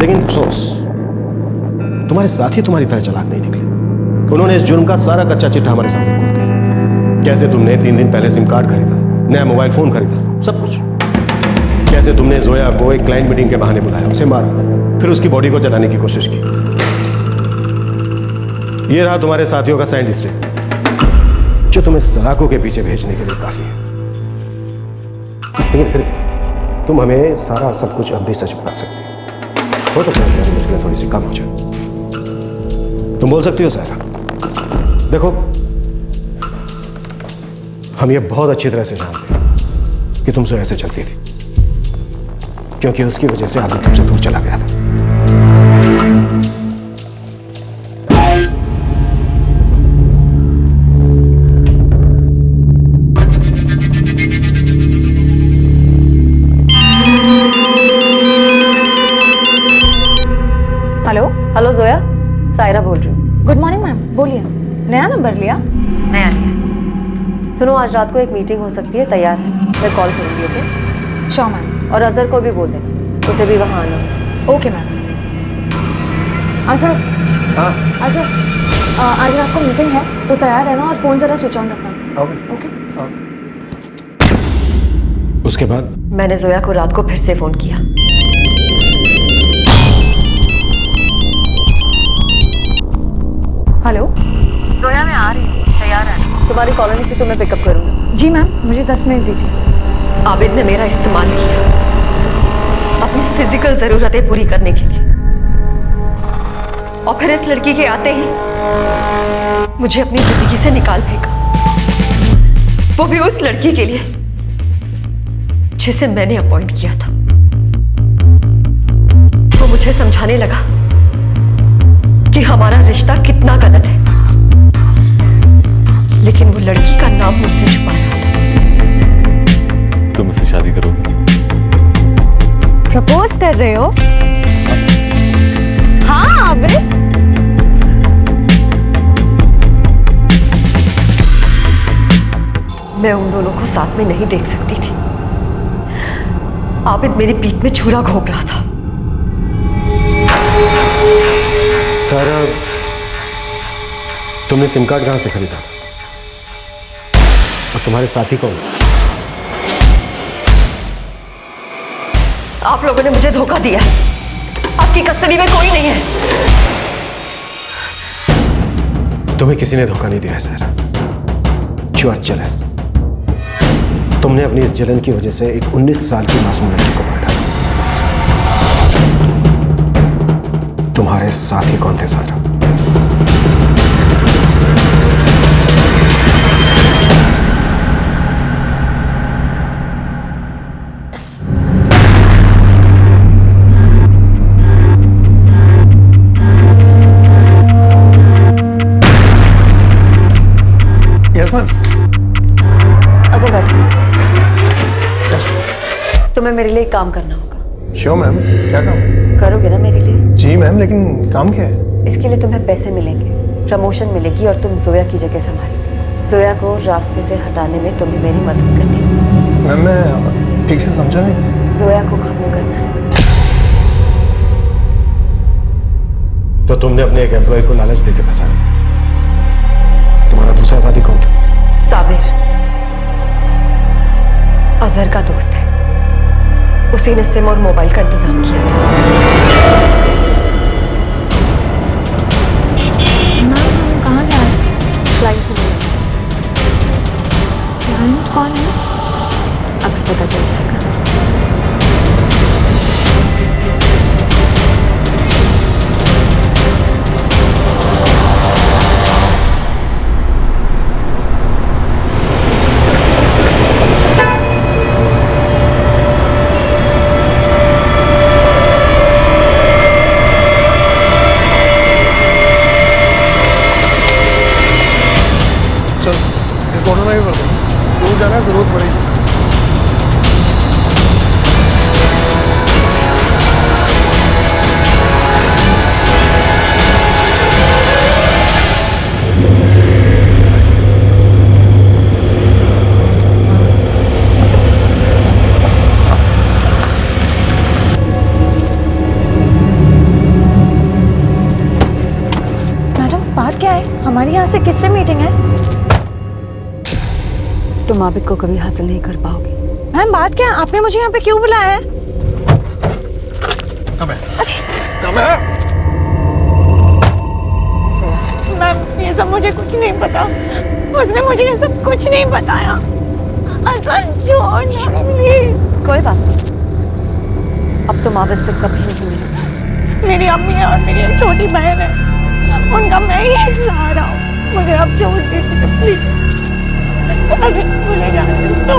लेकिन अफसोस तुम्हारे साथी तुम्हारी तरह चालाक नहीं निकले। उन्होंने इस जुर्म का सारा कच्चा चिट्ठा हमारे सामने खोल दिया। कैसे तुमने 3 दिन पहले सिम कार्ड खरीदा, नया मोबाइल फोन खरीदा, सब कुछ। कैसे तुमने जोया को एक क्लाइंट मीटिंग के बहाने बुलाया, उसे मारा, फिर उसकी बॉडी को जलाने की कोशिश की। यह रहा तुम्हारे साथियों का साइंड स्टेट, जो तुम्हें सलाखों के पीछे भेजने के लिए काफी है। लेकिन फिर तुम हमें सारा सब कुछ अब भी सच बता सकते हो सकता है तुम्हारी मुश्किलें थोड़ी सी कम हो जाए। तुम बोल सकती हो सारा, देखो हम ये बहुत अच्छी तरह से जानते हैं कि तुम जो ऐसे चलती थी, क्योंकि उसकी वजह से आदमी तुमसे दूर चला गया था। हेलो जोया, सायरा बोल रही हूँ। गुड मॉर्निंग मैम, बोलिए। नया नंबर लिया? नया लिया। सुनो, आज रात को एक मीटिंग हो सकती है, तैयार है? मैं कॉल करूँगी। Okay sure ma'am. और अजहर को भी बोल देना, उसे भी वहाँ आना है। Okay ma'am. अजहर, हाँ अजहर, आज रात को मीटिंग है तो तैयार रहना और फोन जरा स्विच ऑन रखना। ओके। उसके बाद मैंने जोया को रात को फिर से फोन किया। हेलो जोया, मैं आ रही हूँ, तैयार है? तुम्हारी कॉलोनी से तुम्हें पिकअप करूँगी। जी मैम, मुझे 10 मिनट दीजिए। आबिद ने मेरा इस्तेमाल किया अपनी फिजिकल जरूरतें पूरी करने के लिए, और फिर इस लड़की के आते ही मुझे अपनी जिंदगी से निकाल फेंका, वो भी उस लड़की के लिए जिसे मैंने अपॉइंट किया था। वो मुझे समझाने लगा कि हमारा रिश्ता कितना गलत है, लेकिन वो लड़की का नाम मुझसे छुपा रहा था। तुम उससे शादी करोगे? प्रपोज कर रहे हो? हाँ आबिद। मैं उन दोनों को साथ में नहीं देख सकती थी। आबिद मेरी पीठ में छुरा घोंप रहा था। सारा, तुमने सिम कार्ड कहां से खरीदा था? और तुम्हारे साथी कौन? आप लोगों ने मुझे धोखा दिया है। आपकी कस्टडी में कोई नहीं है। तुम्हें किसी ने धोखा नहीं दिया है सारा। You are jealous। तुमने अपनी इस जलन की वजह से एक 19 साल की मासूम लड़की को मार डाला। तुम्हारे साथी कौन थे सारा? Yes ma'am. अजहर बैठो। तुम्हें मेरे लिए एक काम करना होगा। श्योर मैम, क्या काम है? करोगे ना मेरे लिए? जी मैम, लेकिन काम क्या है? इसके लिए तुम्हें पैसे मिलेंगे, प्रमोशन मिलेगी, और तुम जोया की जगह संभालोगे। जोया को रास्ते से हटाने में तुम्हें मेरी मदद करनी है। मैम, मैं ठीक से समझा नहीं। जोया को खत्म करना है। तो तुमने अपने एक एम्प्लॉय को लालच देके फंसा दिया। तुम्हारा दूसरा साथी कौन था? साबिर, अजहर का दोस्त है। उसी ने सिम और मोबाइल का इंतजाम किया था। मैम, कहाँ जा रहे हैं? क्लाइंट से मिले। क्लाइंट कौन है? अब पता चल जाएगा। छोड़ना ही पड़ता है, दूर जाना जरूरत पड़ेगी। हमारी यहाँ से किससे मीटिंग है? तुम आबिद को कभी हासिल नहीं कर पाओगी। मैम बात क्या है? आपने मुझे यहाँ पे क्यों बुलाया है? मैम ये सब मुझे कुछ नहीं पता, उसने मुझे ये सब कुछ नहीं बताया। असल कोई बात नहीं, अब तुम आबिद से कभी नहीं मिलोगी। मेरी अम्मी है और मेरी छोटी बहन है, उनका मैं ही सहारा हूँ। मुझे अब छोड़ दीजिए प्लीज, अगर मुझे जाने दो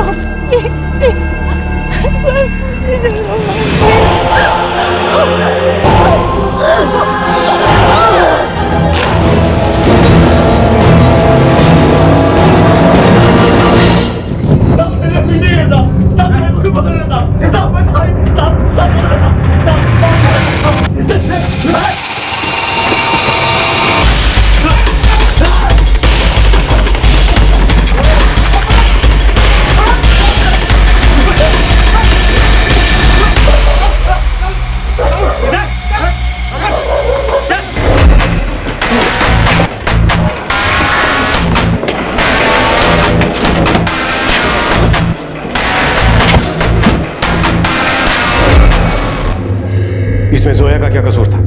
इसमें जोया का क्या कसूर था?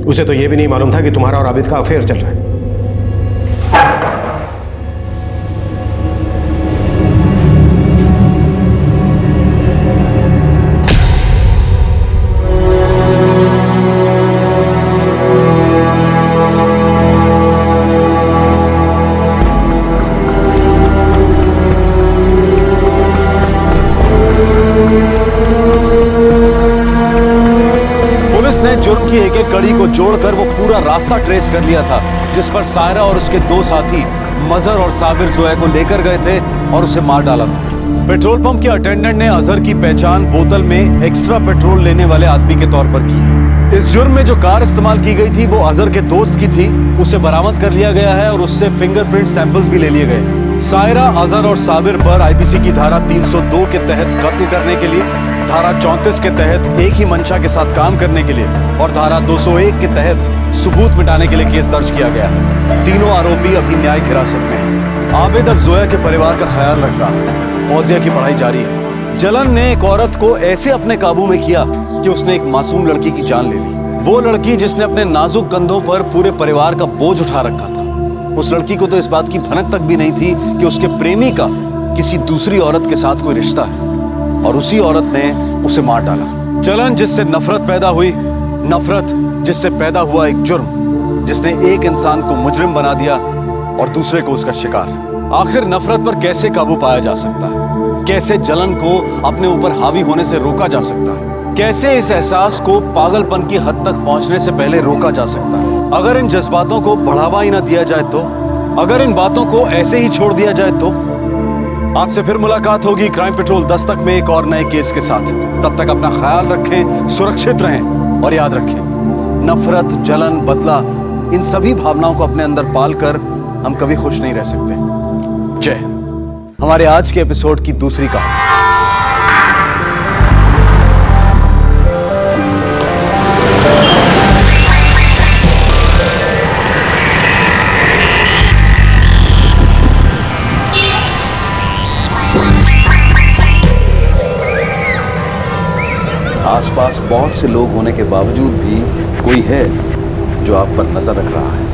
उसे तो यह भी नहीं मालूम था कि तुम्हारा और आबिद का अफेयर चल रहा है। जुर्म की एक एक कड़ी को जोड़कर वो पूरा रास्ता ट्रेस कर लिया था जिस पर सायरा और उसके दो साथी मजहर और साबिर जोया को लेकर गए थे और उसे मार डाला था। पेट्रोल पंप के अटेंडेंट ने अजहर की पहचान बोतल में एक्स्ट्रा पेट्रोल लेने वाले आदमी के तौर पर की। इस जुर्म में जो कार इस्तेमाल की गई थी वो अजहर के दोस्त की थी, उसे बरामद कर लिया गया है और उससे फिंगरप्रिंट सैंपल्स भी ले लिए गए। सायरा, अजहर और साबिर पर आईपीसी की धारा 302 के तहत कत्ल करने के लिए, धारा 34 के तहत एक ही मंशा के साथ काम करने के लिए और धारा 201 के तहत सबूत मिटाने के लिए केस दर्ज किया गया। तीनों आरोपी अभी न्यायिक हिरासत में हैं। आबिद अब जोया के परिवार का ख्याल रख रहा है। फौजिया की पढ़ाई जारी है। जलन ने एक औरत को ऐसे अपने काबू में किया कि उसने एक मासूम लड़की की जान ले ली। वो लड़की जिसने अपने नाजुक कंधों पर पूरे परिवार का बोझ उठा रखा था। उस लड़की को तो इस बात की भनक तक भी नहीं थी कि उसके प्रेमी का किसी दूसरी औरत के साथ कोई रिश्ता है, और उसी औरत ने उसे मार डाला। जलन जिससे नफरत पैदा हुई, नफरत जिससे पैदा हुआ एक जुर्म जिसने एक इंसान को मुजरिम बना दिया और दूसरे को उसका शिकार। आखिर नफरत पर कैसे काबू पाया जा सकता है? कैसे जलन को अपने ऊपर हावी होने से रोका जा सकता है? कैसे इस एहसास को पागलपन की हद तक पहुंचने से पहले रोका जा सकता है? अगर इन जज्बातों को बढ़ावा ही ना दिया जाए तो, अगर इन बातों को ऐसे ही छोड़ दिया जाए तो। आपसे फिर मुलाकात होगी क्राइम पेट्रोल दस्तक में एक और नए केस के साथ। तब तक अपना ख्याल रखें, सुरक्षित रहें और याद रखें, नफरत, जलन, बदला, इन सभी भावनाओं को अपने अंदर पालकर हम कभी खुश नहीं रह सकते। जय हिंद। हमारे आज के एपिसोड की दूसरी कहानी। आसपास बहुत से लोग होने के बावजूद भी कोई है जो आप पर नजर रख रहा है।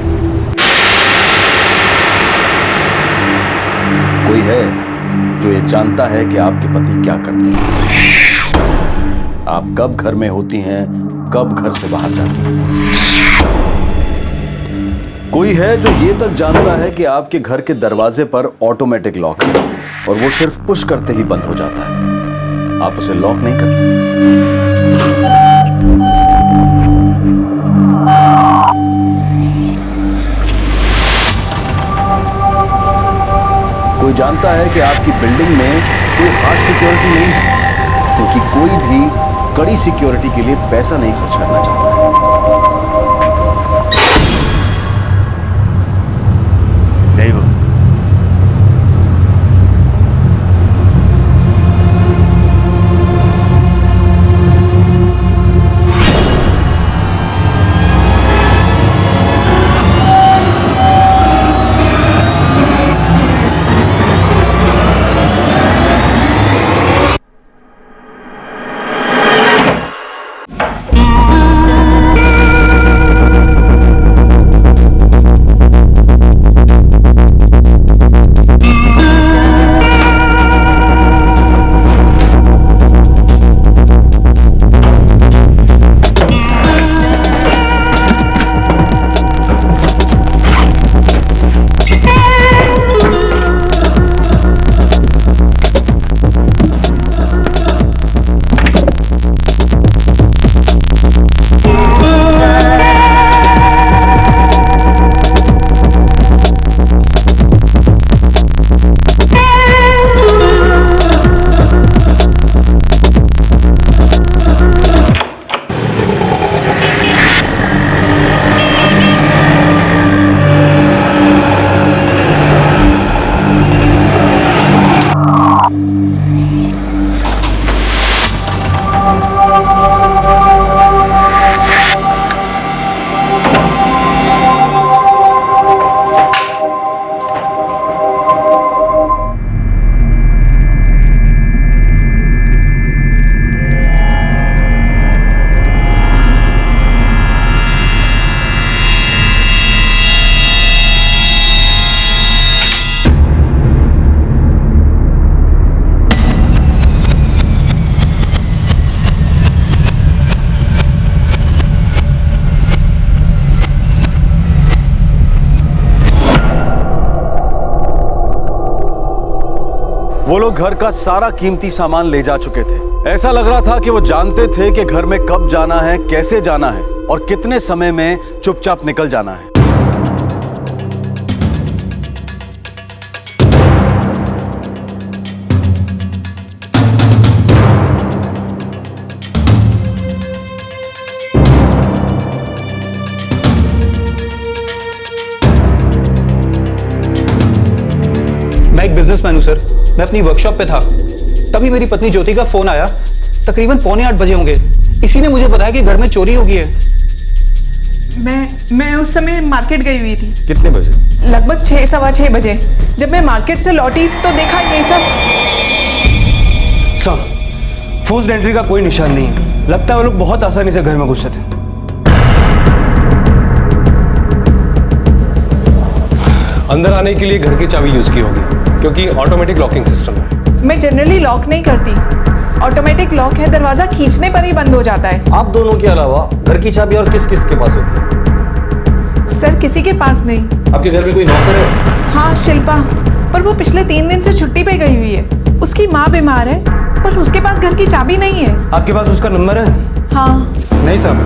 कोई है जो ये जानता है कि आपके पति क्या करते हैं, आप कब घर में होती हैं, कब घर से बाहर जाती हैं। कोई है जो ये तक जानता है कि आपके घर के दरवाजे पर ऑटोमेटिक लॉक है और वो सिर्फ पुश करते ही बंद हो जाता है, आप उसे लॉक नहीं करते। जानता है कि आपकी बिल्डिंग में कोई खास सिक्योरिटी नहीं है, क्योंकि कोई भी कड़ी सिक्योरिटी के लिए पैसा नहीं खर्च करना चाहता है। नहीं वो वो लोग घर का सारा कीमती सामान ले जा चुके थे। ऐसा लग रहा था कि वो जानते थे कि घर में कब जाना है, कैसे जाना है और कितने समय में चुपचाप निकल जाना है। मैं एक बिजनेसमैन हूं सर। मैं अपनी वर्कशॉप पे था, तभी मेरी पत्नी ज्योति का फोन आया। तकरीबन 7:45 बजे होंगे। इसी ने मुझे बताया कि घर में चोरी हो गई है। मैं उस समय मार्केट गई हुई थी। कितने बजे? लगभग 6, सवा 6 बजे। जब मैं मार्केट से लौटी तो देखा ये सब। सर, फोर्स्ड एंट्री का कोई निशान नहीं है। लगता है वो लोग बहुत आसानी से घर में घुसे थे। अंदर आने के लिए घर की चाबी यूज की होगी, क्योंकि ऑटोमेटिक लॉकिंग सिस्टम है। मैं जनरली लॉक नहीं करती। ऑटोमेटिक लॉक है, दरवाजा खींचने पर ही बंद हो जाता है। आप दोनों के अलावा घर की चाबी और किस किस के पास होती है? सर, किसी के पास नहीं। आपके घर में कोई नौकर है? हाँ, शिल्पा, पर वो पिछले 3 दिन से छुट्टी पे गई हुई है। उसकी माँ बीमार है, पर उसके पास घर की चाबी नहीं है। आपके पास उसका नंबर है? हाँ। नहीं साहब,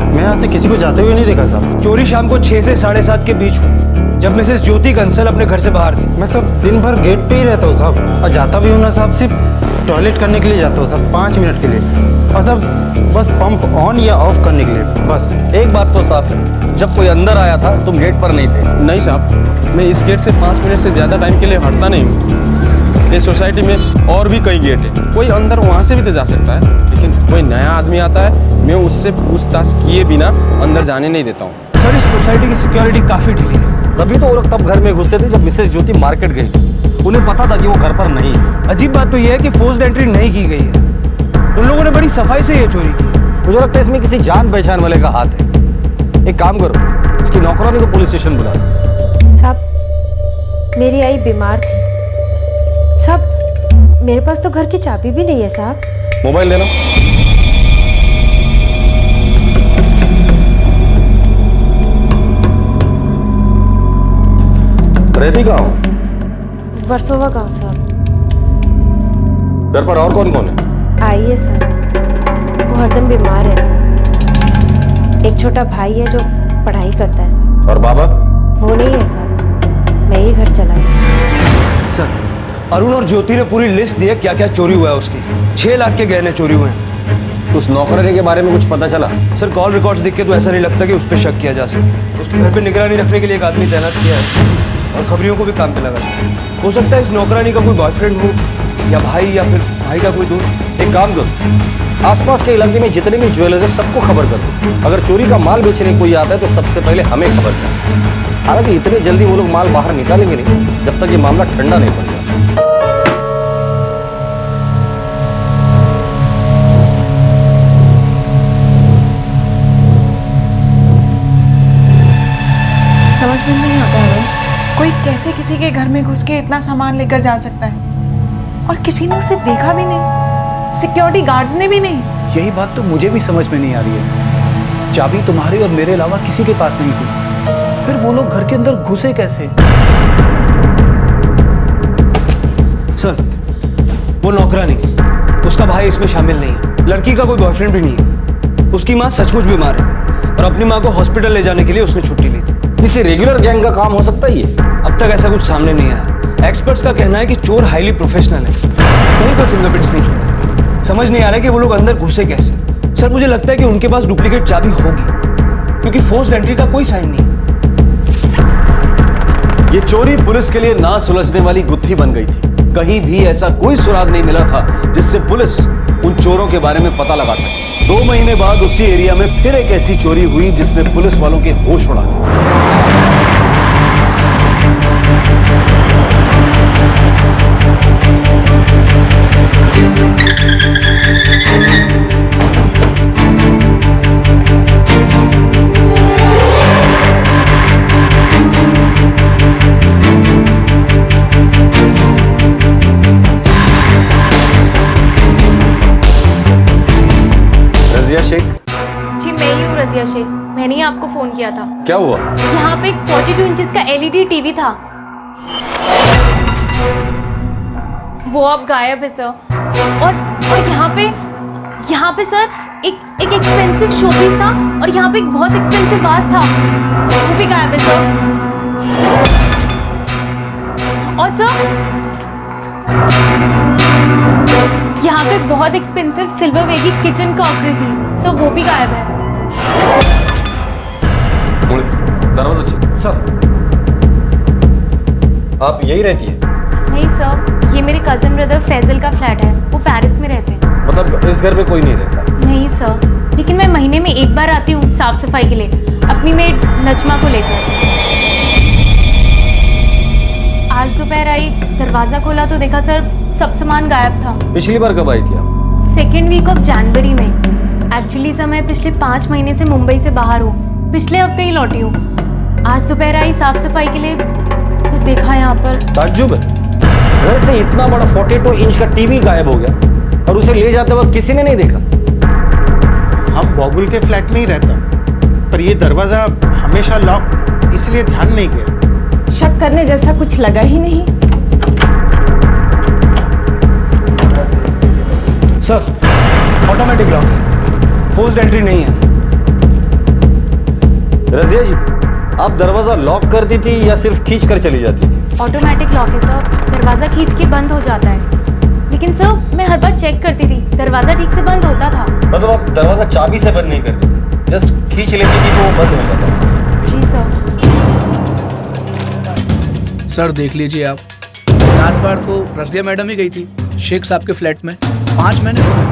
मैं यहाँ से किसी को जाते हुए नहीं देखा साहब। चोरी शाम को 6 से 7:30 के बीच हुई, जब मिसेस ज्योति कंसल अपने घर से बाहर थी। मैं सब दिन भर गेट पे ही रहता हूँ साहब, और जाता भी हूँ ना साहब, सिर्फ टॉयलेट करने के लिए जाता हूँ साहब, 5 मिनट के लिए, और सब बस पंप ऑन या ऑफ करने के लिए बस। एक बात तो साफ है, जब कोई अंदर आया था तुम गेट पर नहीं थे। नहीं साहब, मैं इस गेट से 5 मिनट से ज़्यादा टाइम के लिए हटता नहीं हूँ। इस सोसाइटी में और भी कई गेट है, कोई अंदर वहाँ से भी तो जा सकता है, लेकिन कोई नया आदमी आता है, मैं उससे पूछताछ किए बिना अंदर जाने नहीं देता हूँ। सर, इस सोसाइटी की सिक्योरिटी काफ़ी ढीली है। तभी तो वो लोग तब घर में घुसे थे जब मिसेस ज्योति मार्केट गई थी। उन्हें पता था कि वो घर पर नहीं है। अजीब बात तो यह है कि फोर्स्ड एंट्री नहीं की गई है। उन लोगों ने बड़ी सफाई से ये चोरी की। मुझे लगता है इसमें किसी जान पहचान वाले का हाथ है। एक काम करो, उसकी नौकरानी को पुलिस स्टेशन बुला दो। साहब, मेरी आई बीमार थी साहब, मेरे पास तो घर की चाबी भी नहीं है साहब। मोबाइल देना। रहती कहाँ हो? वर्सोवा गांव साहब। घर पर और कौन कौन है? आई है साहब, वो हरदम बीमार रहती है। एक छोटा भाई है जो पढ़ाई करता है साहब। और बाबा? वो नहीं है साहब, मैं ही घर चलाई। सर, अरुण और ज्योति ने पूरी लिस्ट दी है क्या क्या चोरी हुआ है उसकी। 6 लाख के गहने चोरी हुए हैं। उस नौकरानी के बारे में कुछ पता चला? सर कॉल रिकॉर्ड्स देख के तो ऐसा नहीं लगता कि उस पर शक किया जा सके। उसके घर पे निगरानी रखने के लिए एक आदमी तैनात किया है और खबरियों को भी काम पे लगा दिया। हो सकता है इस नौकरानी का कोई बॉयफ्रेंड हो या भाई या फिर भाई का कोई दोस्त। एक काम करो, आसपास के इलाके में जितने भी ज्वेलर्स हैं सबको खबर कर दो। अगर चोरी का माल बेचने कोई आता है तो सबसे पहले हमें खबर कर। हालांकि इतने जल्दी वो लोग माल बाहर निकालेंगे नहीं जब तक ये मामला ठंडा नहीं पड़ जाए। समझ में नहीं आता है कोई कैसे किसी के घर में घुस के इतना सामान लेकर जा सकता है और किसी ने उसे देखा भी नहीं, सिक्योरिटी गार्ड्स ने भी नहीं। यही बात तो मुझे भी समझ में नहीं आ रही है। चाबी तुम्हारे और मेरे अलावा किसी के पास नहीं थी, फिर वो लोग घर के अंदर घुसे कैसे? सर वो नौकरानी, उसका भाई इसमें शामिल नहीं है। लड़की का कोई बॉयफ्रेंड भी नहीं है। उसकी माँ सचमुच बीमार है और अपनी माँ को हॉस्पिटल ले जाने के लिए उसने छुट्टी ली थी। किसी रेगुलर गैंग का काम हो सकता है ये? अब तक ऐसा कुछ सामने नहीं आया। एक्सपर्ट्स का कहना है कि चोर हाईली प्रोफेशनल है, कहीं कोई फिंगरप्रिंट्स नहीं छोड़ा। समझ नहीं आ रहा है कि वो लोग अंदर घुसे कैसे। सर मुझे लगता है कि उनके पास डुप्लीकेट चाबी होगी क्योंकि फोर्स्ड एंट्री का कोई साइन नहीं। ये चोरी पुलिस के लिए ना सुलझने वाली गुत्थी बन गई थी। कहीं भी ऐसा कोई सुराग नहीं मिला था जिससे पुलिस उन चोरों के बारे में पता लगा सके। 2 महीने बाद उसी एरिया में फिर एक ऐसी चोरी हुई जिसने पुलिस वालों के होश उड़ा दिए। रजिया शेख? जी मैं ही हूँ रजिया शेख। मैंने ही आपको फोन किया था। क्या हुआ? यहाँ पे एक 42 इंचेस का LED टीवी था, वो अब गायब है सर। और यहाँ पे सर एक एक्सपेंसिव शोपीस था और यहाँ पे एक बहुत एक्सपेंसिव वाज था, वो भी गायब है सर। और सर यहाँ पे बहुत एक्सपेंसिव सिल्वर वे की किचन क्रॉकरी थी सर, वो भी गायब है। दरवाजा चेक। सर आप यही रहती है? नहीं सर, ये मेरे कजन ब्रदर फैजल का फ्लैट है, वो पेरिस में रहते हैं। मतलब इस घर में कोई नहीं रहता? नहीं सर, लेकिन मैं महीने में एक बार आती हूँ साफ सफाई के लिए अपनी मेड नजमा को लेकर। आज दोपहर आई, दरवाजा खोला तो देखा सर सब सामान गायब था। पिछली बार कब आई थी आप? 2nd वीक ऑफ जनवरी में। एक्चुअली सर मैं पिछले 5 महीने से मुंबई से बाहर हूँ, पिछले हफ्ते ही लौटी हूँ। आज दोपहर आई साफ सफाई के लिए तो देखा यहाँ पर। ताज्जुब है, घर से इतना बड़ा 42 इंच का टीवी गायब हो गया और उसे ले जाते वक्त किसी ने नहीं देखा। हम बॉबुल के फ्लैट में ही रहता, पर ये दरवाजा हमेशा लॉक, इसलिए ध्यान नहीं गया। शक करने जैसा कुछ लगा ही नहीं। Sir automatic lock, forced entry नहीं है। रजिया जी, आप दरवाजा लॉक कर दी थी या सिर्फ खींच कर चली जाती थी? ऑटोमेटिक लॉक है सर, दरवाजा खींच के बंद हो जाता है। लेकिन सर मैं हर बार चेक करती थी, दरवाजा ठीक से बंद होता था। मतलब आप दरवाजा चाबी से बंद नहीं करती, जस्ट खींच लेती थी तो वो बंद हो जाता था? जी सर। सर देख लीजिए आप, लास्ट बार तो रजिया मैडम ही गई थी शेख साहब के फ्लैट में, 5 महीने हो गए।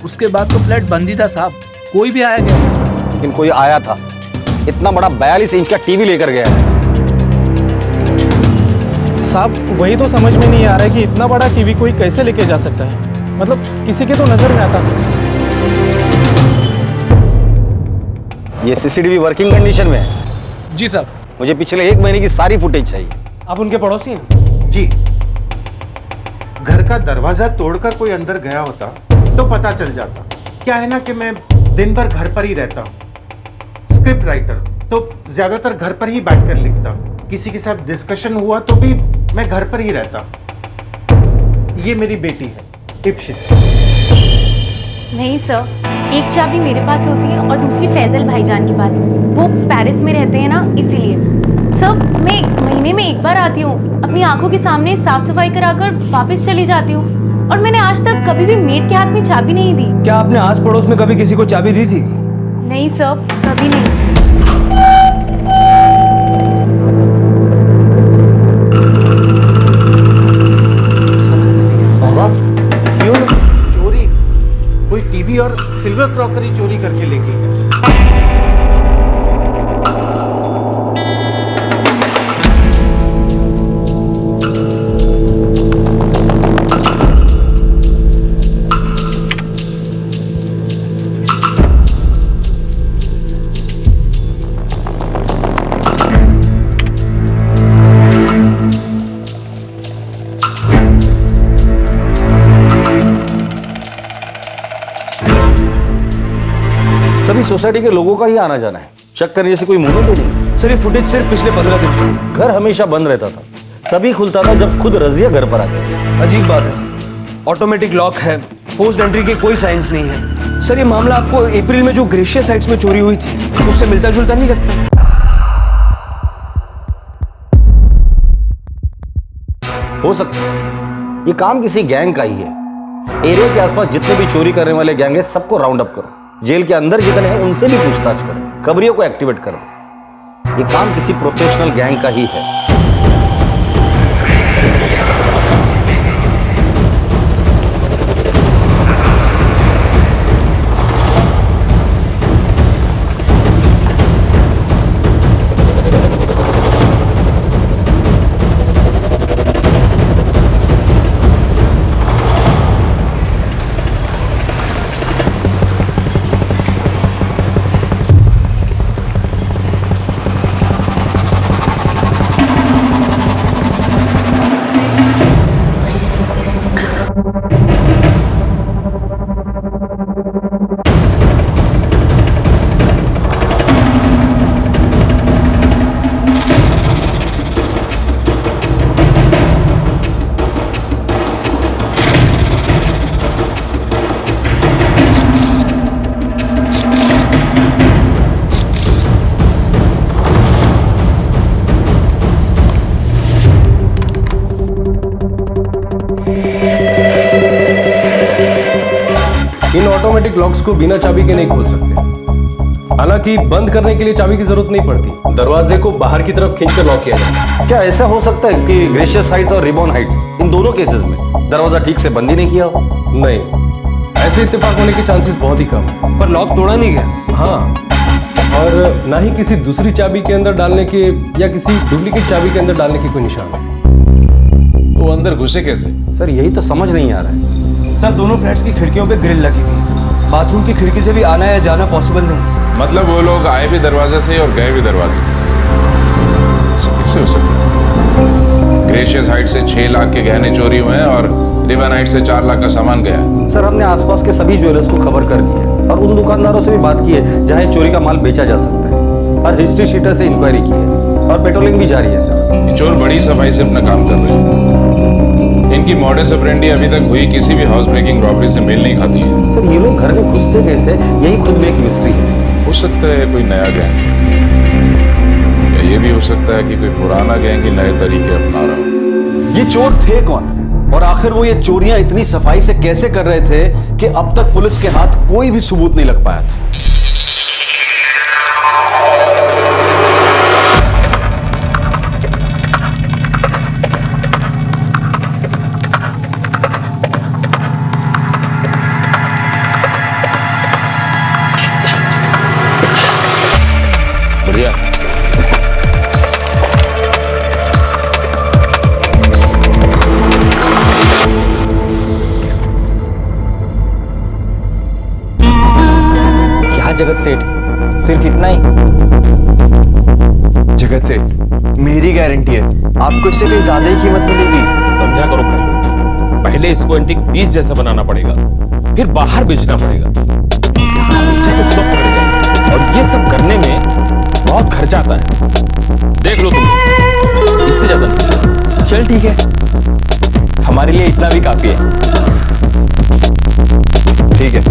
उसके बाद तो फ्लैट बंद ही था साहब, कोई भी आया गया। लेकिन कोई आया था, इतना बड़ा 42 इंच का टीवी लेकर गया है। साहब वही तो समझ में नहीं आ रहा है कि इतना बड़ा टीवी कोई कैसे लेके जा सकता है, मतलब किसी के तो नजर में आता नहीं। ये सीसीटीवी वर्किंग कंडीशन में है? जी साहब। मुझे पिछले 1 महीने की सारी फुटेज चाहिए। आप उनके पड़ोसी हैं? जी। घर का दरवाजा तोड़कर कोई अंदर गया होता तो पता चल जाता। क्या है ना कि मैं दिन भर घर पर ही रहता हूँ, स्क्रिप्ट राइटर, तो ज्यादातर घर पर ही बैठकर लिखता हूँ। किसी के साथ डिस्कशन हुआ तो भी मैं घर पर ही रहता हूँ। ये मेरी बेटी है इप्शित। नहीं सर, एक चाबी मेरे पास होती है और दूसरी फैजल भाईजान के पास। वो पेरिस में रहते हैं ना, इसीलिए। सर मैं महीने महीने में एक बार आती हूँ, अपनी आंखों के सामने साफ सफाई कराकर वापस चली जाती हूँ, और मैंने आज तक कभी भी मेड के हाथ में चाबी नहीं दी। क्या आपने आस पड़ोस में कभी किसी को चाबी दी थी? नहीं सर, कभी नहीं। चोरी, कोई टीवी और सिल्वर क्रॉकरी चोरी करके ले गई है। सभी सोसाइटी के लोगों का ही आना जाना है, शक करने से कोई मूवमेंट नहीं। सर ये फुटेज सिर्फ पिछले 15 दिन का। घर हमेशा बंद रहता था, तभी खुलता था जब खुद रजिया घर पर आते। अजीब बात है, ऑटोमेटिक लॉक है, फोर्स्ड एंट्री के कोई साइंस नहीं है। सर ये मामला आपको अप्रैल में जो ग्रेशियस साइट्स में चोरी हुई थी उससे मिलता जुलता नहीं लगता? हो सकता है ये काम किसी गैंग का ही है। एरिया के आसपास जितने भी चोरी करने वाले गैंग है सबको राउंड अप करो, जेल के अंदर जितने हैं उनसे भी पूछताछ करो, खबरियों को एक्टिवेट करो। ये काम किसी प्रोफेशनल गैंग का ही है। इन ऑटोमेटिक लॉक्स को बिना चाबी के नहीं खोल सकते। हालांकि बंद करने के लिए चाबी की जरूरत नहीं पड़ती, दरवाजे को बाहर की तरफ खींचकर लॉक किया जाता है। क्या ऐसा हो सकता है कि ग्रेशियस हाइट्स और रिबॉन हाइट्स इन दोनों केसेस में दरवाजा ठीक से बंद ही नहीं किया हो? नहीं, ऐसे इत्तेफाक होने के चांसेस बहुत ही कम है। पर लॉक तोड़ा नहीं गया। हाँ, और ना ही किसी दूसरी चाबी के अंदर डालने के या किसी डुप्लीकेट चाबी के अंदर डालने के कोई निशान है। तो अंदर घुसे कैसे? सर यही तो समझ नहीं आ रहा है। सर दोनों फ्लैट्स की खिड़कियों पे ग्रिल लगी हुई है, बाथरूम की खिड़की से भी आना या जाना पॉसिबल नहीं। मतलब वो लोग आए भी दरवाजे से और गए भी दरवाजे से। कैसे हो सकता है? ग्रेशियस हाइट से 6 लाख के गहने चोरी हुए हैं और रिबन हाइट से 4 लाख का सामान गया है। सर हमने आसपास के सभी ज्वेलर्स को खबर कर दी है और उन दुकानदारों से भी बात की है जहां चोरी का माल बेचा जा सकता है, और हिस्ट्री शीटर से इंक्वायरी की है और पेट्रोलिंग भी जारी है। सर ये चोर बड़ी सफाई से अपना काम कर रहे हैं। इनकी मॉडस ऑपरेंडी अभी तक हुई किसी भी हाउस ब्रेकिंग रॉबरी से मेल नहीं खाती है। सर ये लोग घर में घुसते कैसे, यही खुद में एक मिस्ट्री है। हो सकता है कोई नया गैंग, या ये भी हो सकता है कि कोई पुराना गैंग ही नए तरीके अपना रहा हो। ये चोर थे कौन, और आखिर वो ये चोरियां इतनी सफाई से कैसे कर रहे थे कि अब तक पुलिस के हाथ कोई भी सबूत नहीं लग पाया था? बढ़िया। क्या जगत सेठ, सिर्फ इतना ही? जगत सेठ मेरी गारंटी है आपको इससे कहीं ज्यादा ही कीमत मिलेगी। समझा करो भाई लोग, पहले इसको एंटीक पीस जैसा बनाना पड़ेगा, फिर बाहर बेचना पड़ेगा, यहाँ बेचा तो सब पड़ जाएगा, और ये सब करने में बहुत खर्चा आता है। देख लो तुम, इससे ज्यादा नहीं। चल ठीक है, हमारे लिए इतना भी काफी है। ठीक है।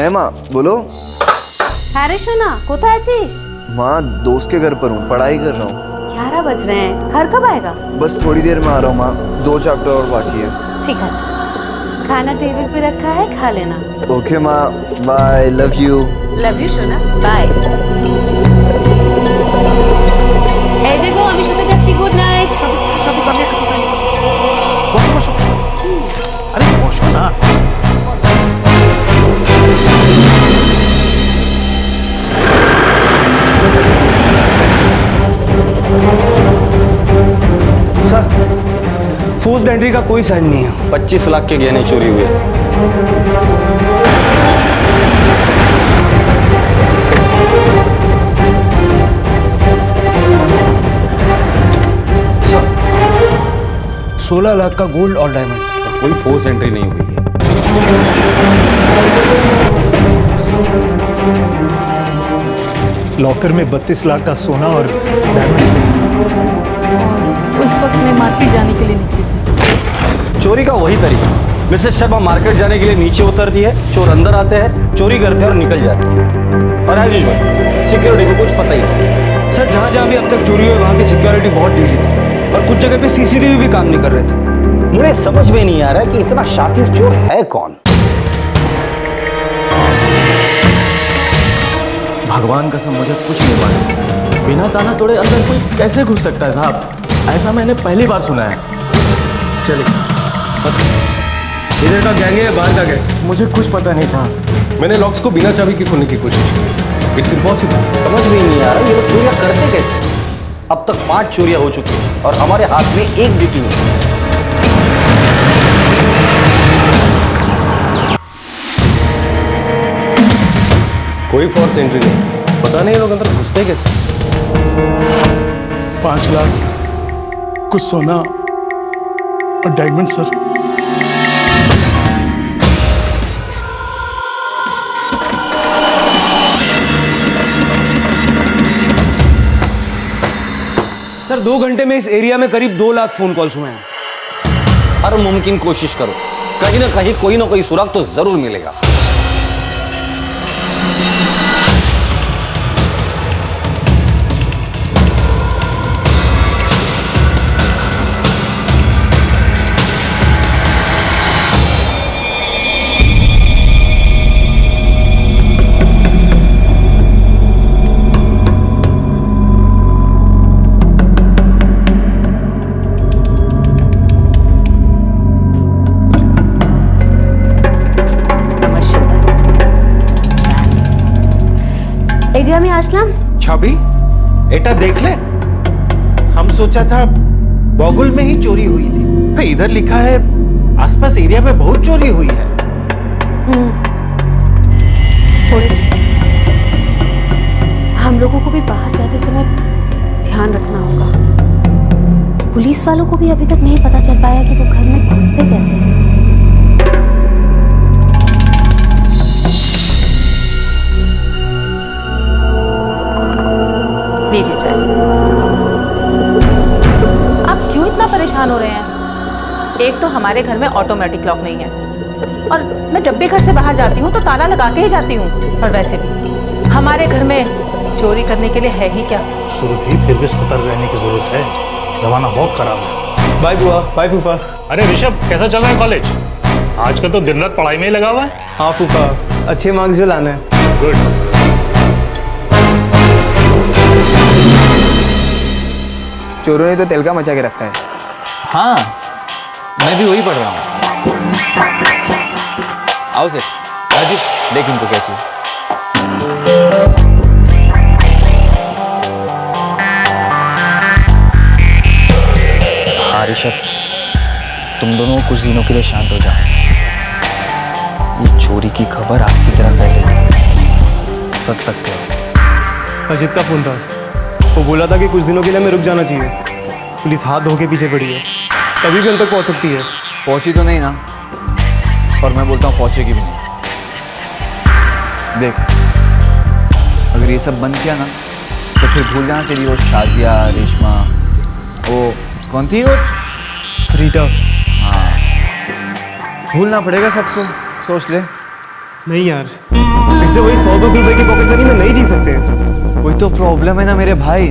হ্যাঁ মা बोलो। হ্যাঁ রে সোনা, কোথায় আছিস? माँ दोस्त के घर पर हूँ, पढ़ाई कर रहा हूँ। 11 बज रहे हैं, घर कब आएगा? बस थोड़ी देर में आ रहा हूँ माँ, 2 चैप्टर और बाकी है। ठीक है, खाना टेबल पे रखा है, खा लेना। ओके माँ, bye, love you. Love you সোনা, বাই। এই যে গো, আমি শুতে যাচ্ছি, গুড নাইট। বসো বসো। আরে বসো না। सर, फोर्स्ड एंट्री का कोई साइन नहीं है। 25 लाख के गहने चोरी हुए। सर, 16 लाख का गोल्ड और डायमंड। कोई फोर्स एंट्री नहीं हुई है। लॉकर में 32 लाख का सोना और डायमंड्स थे। उस वक्त मैं मार्केट जाने के लिए निकली थी। चोरी का वही तरीका। मिसेस शर्मा मार्केट जाने के लिए नीचे उतरती है, चोर अंदर आते हैं, चोरी करते हैं और निकल जाते हैं। और आशीष भाई, सिक्योरिटी को कुछ पता ही नहीं। सर, जहाँ जहाँ भी अब तक चोरी हुई वहाँ की सिक्योरिटी बहुत ढीली थी और कुछ जगह पे सीसीटीवी भी काम नहीं कर रहे थे। मुझे समझ में नहीं आ रहा है कि इतना शातिर चोर है कौन। भगवान कसम मुझे कुछ नहीं मालूम। बिना ताला तोड़े अंदर कोई कैसे घुस सकता है साहब? ऐसा मैंने पहली बार सुना है। चलिए, इधर का गैंग है या बाहर का गैंग? मुझे कुछ पता नहीं साहब। मैंने लॉक्स को बिना चाबी के खोलने की कोशिश की। It's impossible. समझ में नहीं आ रहा ये लोग चोरियां करते कैसे। अब तक 5 चोरियां हो चुकी हैं और हमारे हाथ में एक भी नहीं है। कोई फोर्स एंट्री नहीं। पता नहीं लोग अंदर घुसते कैसे। 5 लाख, कुछ सोना और डायमंड सर। सर, 2 घंटे में इस एरिया में करीब 2 लाख फोन कॉल्स हुए हैं। हर मुमकिन कोशिश करो, कहीं ना कहीं कोई ना कोई सुराग तो जरूर मिलेगा। আমি আসলাম। छवि, एटा देख ले। हम सोचा था बॉगुल में ही चोरी हुई थी, फिर इधर लिखा है आसपास एरिया में बहुत चोरी हुई है। थोड़ी सी। हम लोगों को भी बाहर जाते समय ध्यान रखना होगा। पुलिस वालों को भी अभी तक नहीं पता चल पाया कि वो घर में घुसते कैसे हैं। लीजिए चाय। आप क्यों इतना परेशान हो रहे हैं? एक तो हमारे घर में ऑटोमेटिक लॉक नहीं है और मैं जब भी घर से बाहर जाती हूँ तो ताला लगा के ही जाती हूँ। और वैसे भी हमारे घर में चोरी करने के लिए है ही क्या। सुरभि, फिर भी सतर्क रहने की जरूरत है। जमाना बहुत खराब है। बाय बुआ, बाय फूफा। अरे ऋषभ, कैसा चल रहा है कॉलेज? आजकल तो दिन रात पढ़ाई में ही लगा हुआ है। हाँ फूफा, अच्छे मार्क्स जो लाना है। गुड। चोरों ने तो तेल का मचा के रखा है। हाँ, मैं भी वही पढ़ रहा हूँ। आओ से राजीव, देख इनको क्या चाहिए। हाँ ऋषभ, तुम दोनों कुछ दिनों के लिए शांत हो जाओ। ये चोरी की खबर आपकी तरह फैलेगी, बच सकते हो। अजित का फोन था, वो बोला था कि कुछ दिनों के लिए हमें रुक जाना चाहिए। पुलिस हाथ धो के पीछे पड़ी है, कभी भी हम तक पहुंच सकती है। पहुंची तो नहीं ना, और मैं बोलता हूँ पहुंचेगी भी नहीं। देख, अगर ये सब बंद किया ना तो फिर भूल जाना तेरी वो शादिया, रेशमा, वो कौन थी वो, रीटा। हाँ, भूलना पड़ेगा सबको। सोच ले, नहीं यार, फिर से वही 100-200 रुपए की पॉकेट मनी में नहीं जी सकते हैं। वही तो प्रॉब्लम है ना मेरे भाई।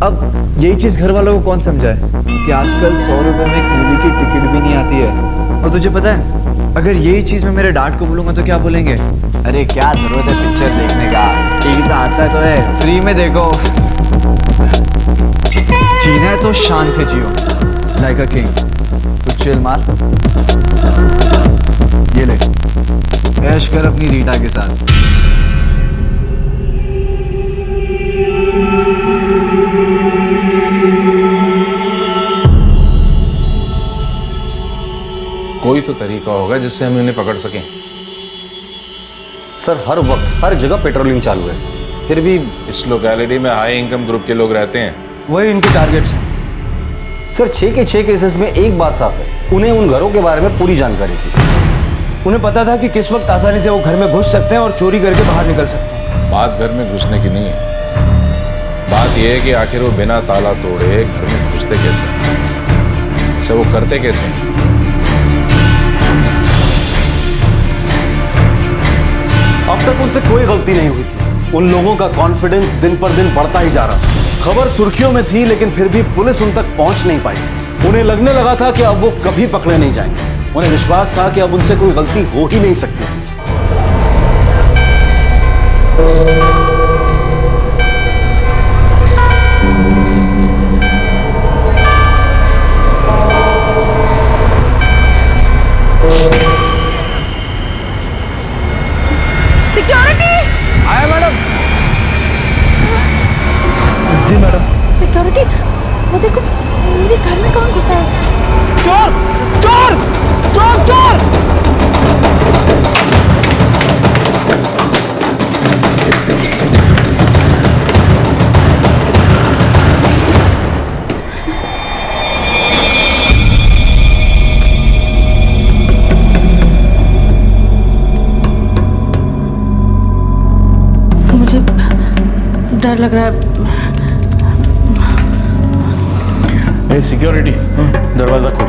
अब यही चीज घर वालों को कौन समझाए कि आजकल 100 रुपए में एक मूवी की टिकट भी नहीं आती है। और तुझे पता है, अगर यही चीज मैं मेरे डैड को बोलूंगा तो क्या बोलेंगे, अरे क्या जरूरत है पिक्चर देखने का, टीवी पे आता है तो है, फ्री में देखो। जीना है तो शान से जियो, लाइक अ किंग। तो चिल मार, ये ले, ऐश कर अपनी रीटा के साथ। कोई तो तरीका होगा जिससे हम इन्हें पकड़ सकें। सर हर वक्त हर जगह पेट्रोलिंग चालू है, फिर भी इस लोकेलिटी में हाई इनकम ग्रुप के लोग रहते हैं। वही इनके टारगेट्स हैं। सर 6 के 6 केसेस में एक बात साफ है, उन्हें उन घरों के बारे में पूरी जानकारी थी। उन्हें पता था कि किस वक्त आसानी से वो घर में घुस सकते हैं और चोरी करके बाहर निकल सकते हैं। बात घर में घुसने की नहीं है, बात यह है कि आखिर वो बिना ताला तोड़े घर में घुसते कैसे, इसे वो करते कैसे। अब तक उनसे कोई गलती नहीं हुई थी। उन लोगों का कॉन्फिडेंस दिन पर दिन बढ़ता ही जा रहा था। खबर सुर्खियों में थी, लेकिन फिर भी पुलिस उन तक पहुंच नहीं पाई। उन्हें लगने लगा था कि अब वो कभी पकड़े नहीं जाएंगे। उन्हें विश्वास था कि अब उनसे कोई गलती हो ही नहीं सकती। सिक्योरिटी आया मैडम। जी मैडम। सिक्योरिटी, वो देखो मेरे घर में कौन घुसा है। चोर चोर चोर चोर। मुझे डर लग रहा है। सिक्योरिटी, दरवाजा खोल।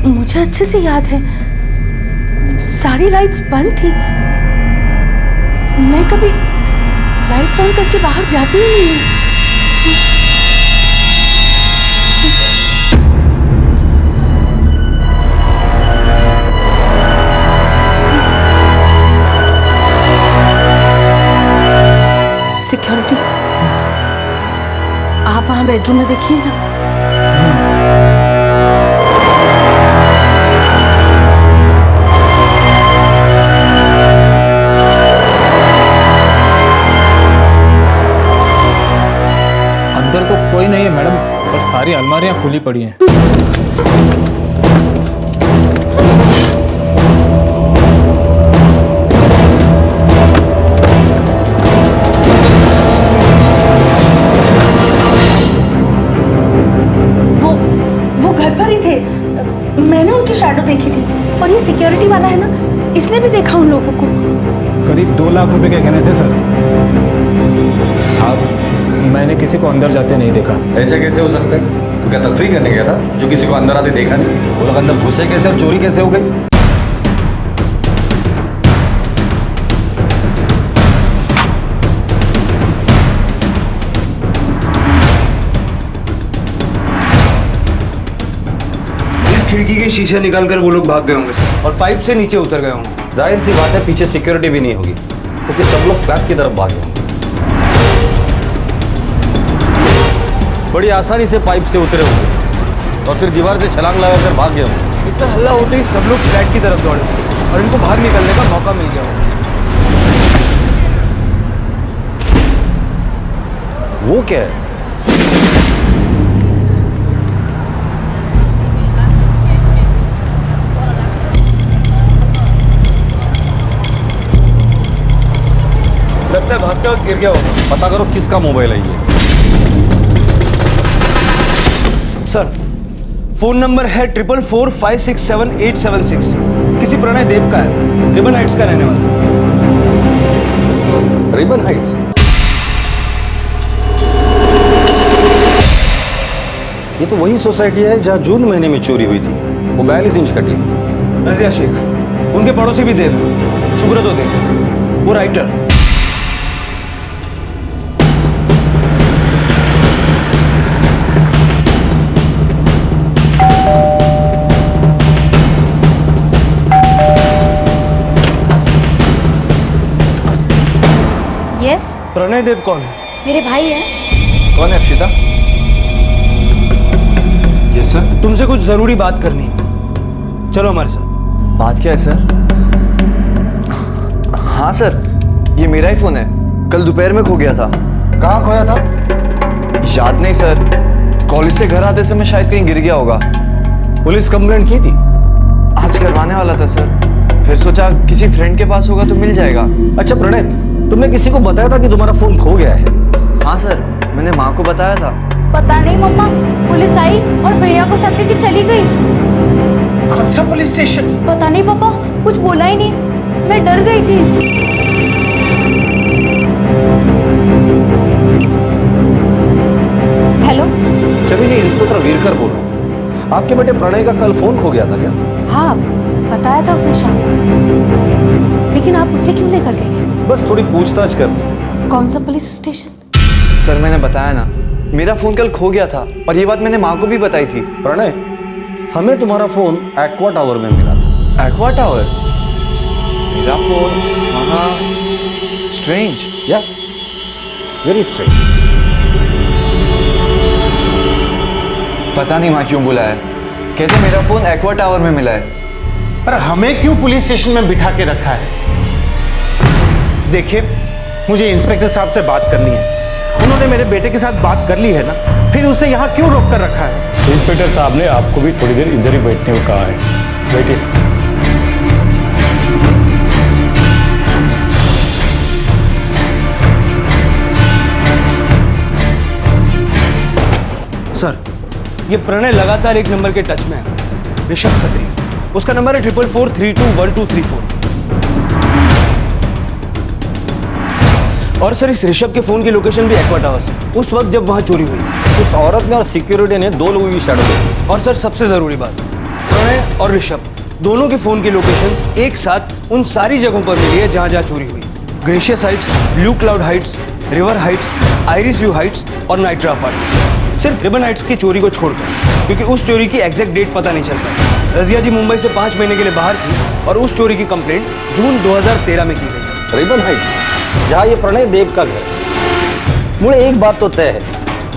मुझे अच्छे से याद है, सारी लाइट्स बंद थी। मैं कभी लाइट्स ऑन करके बाहर जाती ही नहीं हूँ। सिक्योरिटी, आप वहां बेडरूम में देखिए ना। अंदर तो कोई नहीं है मैडम, पर सारी अलमारियां खुली पड़ी हैं। वो घर पर ही थे, मैंने उनकी शैडो देखी थी। और ये सिक्योरिटी वाला है ना, इसने भी देखा उन लोगों को। करीब 2 लाख रुपए के गहने थे सर। साहब, मैंने किसी को अंदर जाते नहीं देखा। ऐसे कैसे हो सकता है? तो क्या तकरीर करने गया था जो किसी को अंदर आते देखा नहीं? वो लोग अंदर घुसे कैसे और चोरी कैसे हो गई? इस खिड़की के शीशे निकालकर वो लोग भाग गए होंगे सर, और पाइप से नीचे उतर गए होंगे। जाहिर सी बात है, पीछे सिक्योरिटी भी नहीं होगी, क्योंकि सब लोग फ्लैट की तरफ भागे होंगे। बड़ी आसानी से पाइप से उतरे होंगे और फिर दीवार से छलांग लगाकर भाग गए होंगे। इतना हल्ला होते ही सब लोग फ्लैट की तरफ दौड़े और इनको बाहर निकलने का मौका मिल गया होगा। वो क्या है? लगता है भागते वक्त गिर गया होगा। पता करो किसका मोबाइल है ये। सर, फोन नंबर है 4445678876। किसी प्रणय देव का है, रिबन हाइट्स का रहने वाला। Ribbon Heights? ये तो वही सोसाइटी है जहां जून महीने में चोरी हुई थी। वो 42 इंच का टीवी। रजिया शेख, उनके पड़ोसी भी देव, सुब्रतो देव, वो राइटर। यस, प्रणय देव कौन है? मेरे भाई है। कौन है अक्षिता? Yes sir. तुमसे कुछ जरूरी बात करनी है, चलो हमारे साथ। बात क्या है सर? हाँ सर, ये मेरा ही फोन है, कल दोपहर में खो गया था। कहाँ खोया था? याद नहीं सर, कॉलेज से घर आते समय शायद कहीं गिर गया होगा। पुलिस कंप्लेंट की थी? आज करवाने वाला था सर, फिर सोचा किसी फ्रेंड के पास होगा तो मिल जाएगा। अच्छा प्रणय, तुमने किसी को बताया था कि तुम्हारा फोन खो गया है? हाँ सर, मैंने माँ को बताया था। पता नहीं मम्मा, पुलिस आई और भैया को साथ लेके चली गई। कौन सा पुलिस स्टेशन? पता नहीं पापा, कुछ बोला ही नहीं, मैं डर गई थी। हेलो, छवि जी, इंस्पेक्टर वीरकर बोल रहा हूँ। आपके बेटे प्रणय का कल फोन खो गया था क्या? हाँ, बताया था उसने शाम को, लेकिन आप उसे क्यों लेकर गए? बस थोड़ी पूछताछ करनी थी। कौन सा पुलिस स्टेशन? सर मैंने बताया ना, मेरा फोन कल खो गया था और ये बात मैंने माँ को भी बताई थी। प्रणय, हमें तुम्हारा फोन एक्वा टावर में मिला था। Aqua tower? मेरा फोन वहाँ? स्ट्रेंज। या वेरी स्ट्रेंज। पता नहीं माँ क्यों बुलाया, कहते मेरा फोन एक्वा टावर में मिला है। पर हमें क्यों पुलिस स्टेशन में बिठा के रखा है? देखिए, मुझे इंस्पेक्टर साहब से बात करनी है। उन्होंने मेरे बेटे के साथ बात कर ली है ना, फिर उसे यहाँ क्यों रोक कर रखा है? इंस्पेक्टर साहब ने आपको भी थोड़ी देर इधर ही बैठने को कहा है, बैठिए। सर, ये प्रणय लगातार एक नंबर के टच में है, ऋषभ खत्री। उसका नंबर है 4443212234। और सर, इस ऋषभ के फोन की लोकेशन भी एक्वा टावर से, उस वक्त जब वहां चोरी हुई थी। उस औरत ने और सिक्योरिटी ने 2 लोगों की शैडो देखी। और सर, सबसे जरूरी बात, प्रणय और ऋषभ दोनों के फोन की लोकेशंस एक साथ उन सारी जगहों पर मिली है जहां जहां चोरी हुई। Gracious Heights, Blue Cloud Heights, River Heights, Iris View Heights और नाइट्रा अपार्टमेंट। सिर्फ रिबन हाइट्स की चोरी को छोड़कर, क्योंकि उस चोरी की एग्जैक्ट डेट पता नहीं चल पाई। रजिया जी मुंबई से 5 महीने के लिए बाहर थी और उस चोरी की कंप्लेंट जून 2013 में की गई। रिबन हाइट्स, जहाँ ये प्रणय देव का घर है। मुझे एक बात तो तय है,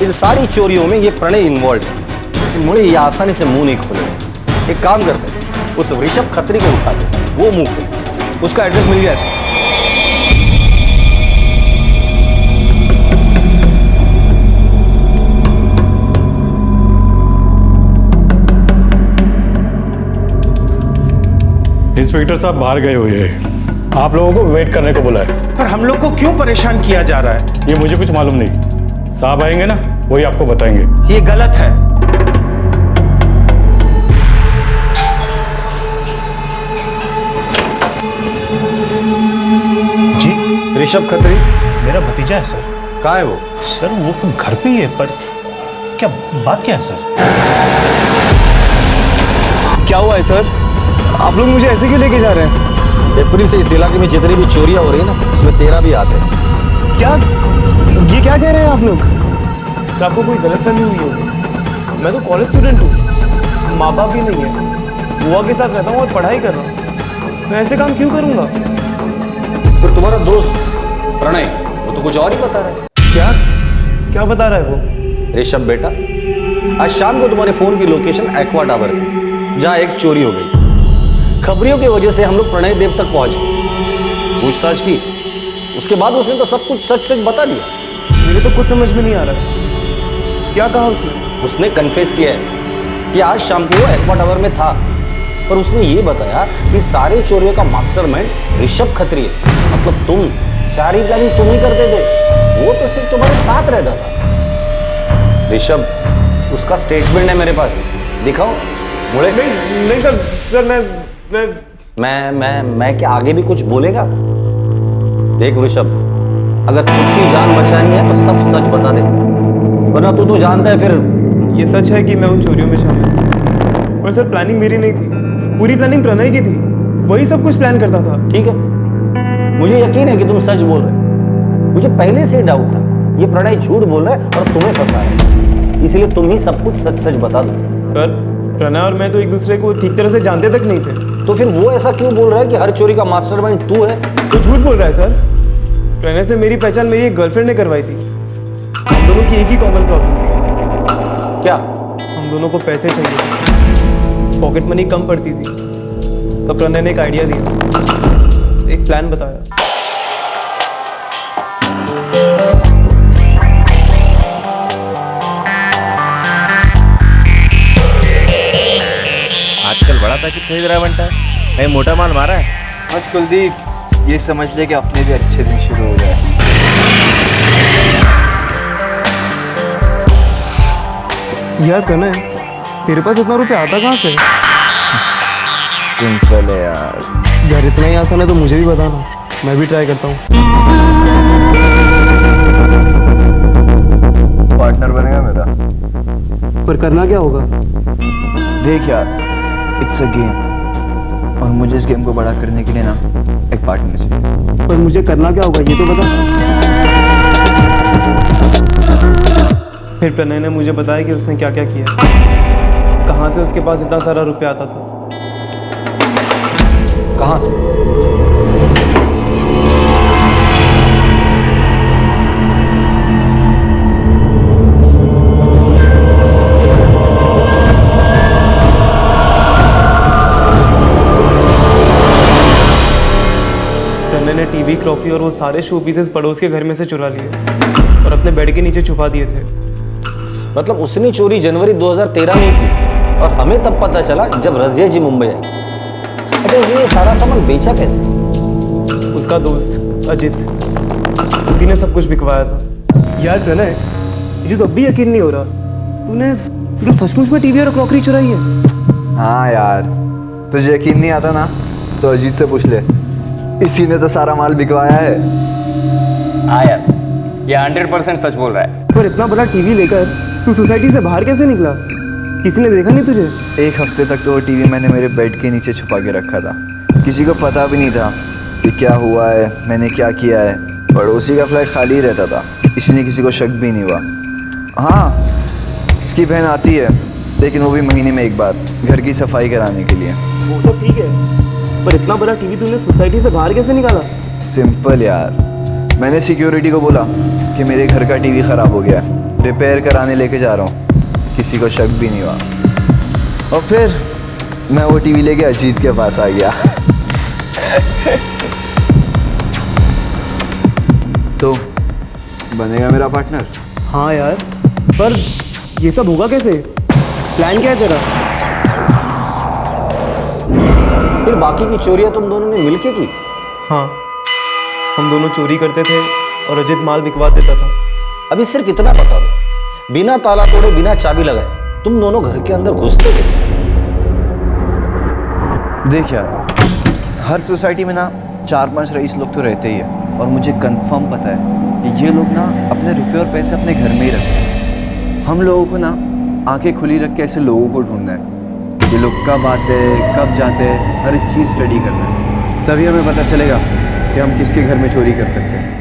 इन सारी चोरियों में ये प्रणय इन्वॉल्व है, लेकिन मुझे ये आसानी से मुंह नहीं खोलेगा। एक काम करते हैं, उस ऋषभ खत्री को उठा दे, वो मुंह खोले। उसका एड्रेस मिल गया है। इंस्पेक्टर साहब बाहर गए हुए हैं, आप लोगों को वेट करने को बोला है। पर हम लोग को क्यों परेशान किया जा रहा है? ये मुझे कुछ मालूम नहीं, साहब आएंगे ना वही आपको बताएंगे। ये गलत है। जी, ऋषभ खत्री मेरा भतीजा है सर। कहाँ है वो? सर वो तो घर पे ही है, पर क्या बात क्या है सर? क्या हुआ है सर? आप लोग मुझे ऐसे क्यों लेके जा रहे हैं? अप्रैल से इस इलाके में जितनी भी चोरियां हो रही है ना, उसमें तेरा भी हाथ है। क्या ये क्या कह रहे हैं आप लोग? तो आपको कोई गलतफहमी हुई होगी। मैं तो कॉलेज स्टूडेंट हूँ, माँ बाप भी नहीं है, बुआ के साथ रहता हूँ और पढ़ाई कर रहा हूँ। मैं ऐसे काम क्यों करूँगा? फिर तुम्हारा दोस्त प्रणय, वो तो कुछ और ही बता रहा है। क्या क्या बता रहा है वो? ऋषभ बेटा, आज शाम को तुम्हारे फोन की लोकेशन एक्वा टावर थी, जहाँ एक चोरी हो गई। खबरियों की वजह से हम लोग प्रणय देव तक पहुंचे, पूछताछ की, उसके बाद उसने तो सब कुछ सच सच बता दिया। मुझे तो कुछ समझ में नहीं आ रहा है, क्या कहा उसने? उसने कन्फेस किया है कि आज शाम को वो एक्वा टावर में था, पर उसने ये बताया कि सारे चोरियों का मास्टरमाइंड ऋषभ खत्री है। मतलब तुम, सारी प्लानिंग तुम ही करते थे, वो तो सिर्फ तुम्हारे साथ रहता था। ऋषभ, उसका स्टेटमेंट है मेरे पास, दिखाओ। मुड़े नहीं सर मैं क्या आगे भी कुछ बोलेगा? देख ऋषभ, अगर खुद की जान बचानी है तो सब सच बता दे, वरना तू तो जानता है फिर। ये सच है कि मैं उन चोरियों में शामिल था, पर सर प्लानिंग मेरी नहीं थी, पूरी प्लानिंग प्रणय की थी, वही सब कुछ प्लान करता था। ठीक है, मुझे यकीन है कि तुम सच बोल रहे हो। मुझे पहले से डाउट था ये प्रणय झूठ बोल रहा है और तुम्हें फंसा है, इसलिए तुम ही सब कुछ सच सच बता दो। सर प्रणय और मैं तो एक दूसरे को ठीक तरह से जानते तक नहीं थे। तो फिर वो ऐसा क्यों बोल रहा है कि हर चोरी का मास्टरमाइंड तू है? तो झूठ बोल रहा है सर। प्रणय से मेरी पहचान मेरी एक गर्लफ्रेंड ने करवाई थी। हम दोनों की एक ही कॉमन प्रॉब्लम थी। क्या? हम दोनों को पैसे चाहिए थे, पॉकेट मनी कम पड़ती थी। तब प्रणय ने एक आइडिया दिया, एक प्लान बताया। आजकल बड़ा पैकेट खरीद रहा है बंटा, नहीं मोटा माल मारा है। बस कुलदीप, ये समझ ले कि अपने भी अच्छे दिन शुरू हो गए। यार प्रणय, तेरे पास इतना रुपया आता कहाँ से? सिंपल है यार। यार इतना ही आसान है तो मुझे भी बताना, मैं भी ट्राई करता हूँ। पार्टनर बनेगा मेरा। पर करना क्या होगा? देख यार, इट्स अ गेम, और मुझे इस गेम को बड़ा करने के लिए ना एक पार्टनर चाहिए। पर मुझे करना क्या होगा ये तो बता। फिर प्रणय ने मुझे बताया कि उसने क्या क्या किया, कहाँ से उसके पास इतना सारा रुपया आता था। कहाँ से? प्रणय ने टीवी, क्रॉकरी और वो सारे शो पीसेस पड़ोस के घर में से चुरा लिए और अपने बेड के नीचे छुपा दिए थे। मतलब उसने चोरी जनवरी 2013 में की और हमें तब पता चला जब रजिया जी मुंबई आई। अच्छा, उसने ये सारा सामान बेचा कैसे? उसका दोस्त अजित, उसी ने सब कुछ बिकवाया था। यार प्रणय, मुझे तो अब भी यकीन नहीं हो रहा, तूने सचमुच में टीवी और क्रॉकरी चुराई है। हाँ यार, तुझे यकीन नहीं आता ना तो अजीत से पूछ ले, इसी ने तो सारा माल बिकवाया है। हाँ यार, ये 100% सच बोल रहा है। पर इतना बड़ा टीवी लेकर तू सोसाइटी से बाहर कैसे निकला? किसी ने देखा नहीं तुझे? एक हफ्ते तक तो वो टीवी मैंने मेरे बेड के नीचे छुपा के रखा था, किसी को पता भी नहीं था कि क्या हुआ है, मैंने क्या किया है। पड़ोसी का फ्लैट खाली रहता था, इसलिए किसी को शक भी नहीं हुआ। हाँ, इसकी बहन आती है, लेकिन वो भी महीने में एक बार घर की सफाई कराने के लिए। वो सब ठीक है, पर इतना बड़ा टीवी तूने सोसाइटी से बाहर कैसे निकाला? सिंपल यार, मैंने सिक्योरिटी को बोला कि मेरे घर का टीवी ख़राब हो गया, रिपेयर कराने लेके जा रहा हूँ। किसी को शक भी नहीं हुआ, और फिर मैं वो टीवी लेके अजीत के पास आ गया। तो बनेगा मेरा पार्टनर? हाँ यार, पर ये सब होगा कैसे? प्लान क्या है तेरा? फिर बाकी की चोरियां तुम दोनों ने मिलके की? हाँ, हम दोनों चोरी करते थे और अजित माल बिकवा देता था। अभी सिर्फ इतना बता दो, बिना ताला तोड़े, बिना चाबी लगाए तुम दोनों घर के अंदर घुसते कैसे? देख यार, हर सोसाइटी में ना 4-5 रईस लोग तो रहते ही है, और मुझे कंफर्म पता है कि ये लोग ना अपने रुपए और पैसे अपने घर में ही रखते हैं। हम लोगों को ना आंखें खुली रख के ऐसे लोगों को ढूंढना है, ये लोग कब आते हैं, कब जाते हैं, हर एक चीज़ स्टडी करना है। तभी हमें पता चलेगा कि हम किसके घर में चोरी कर सकते हैं।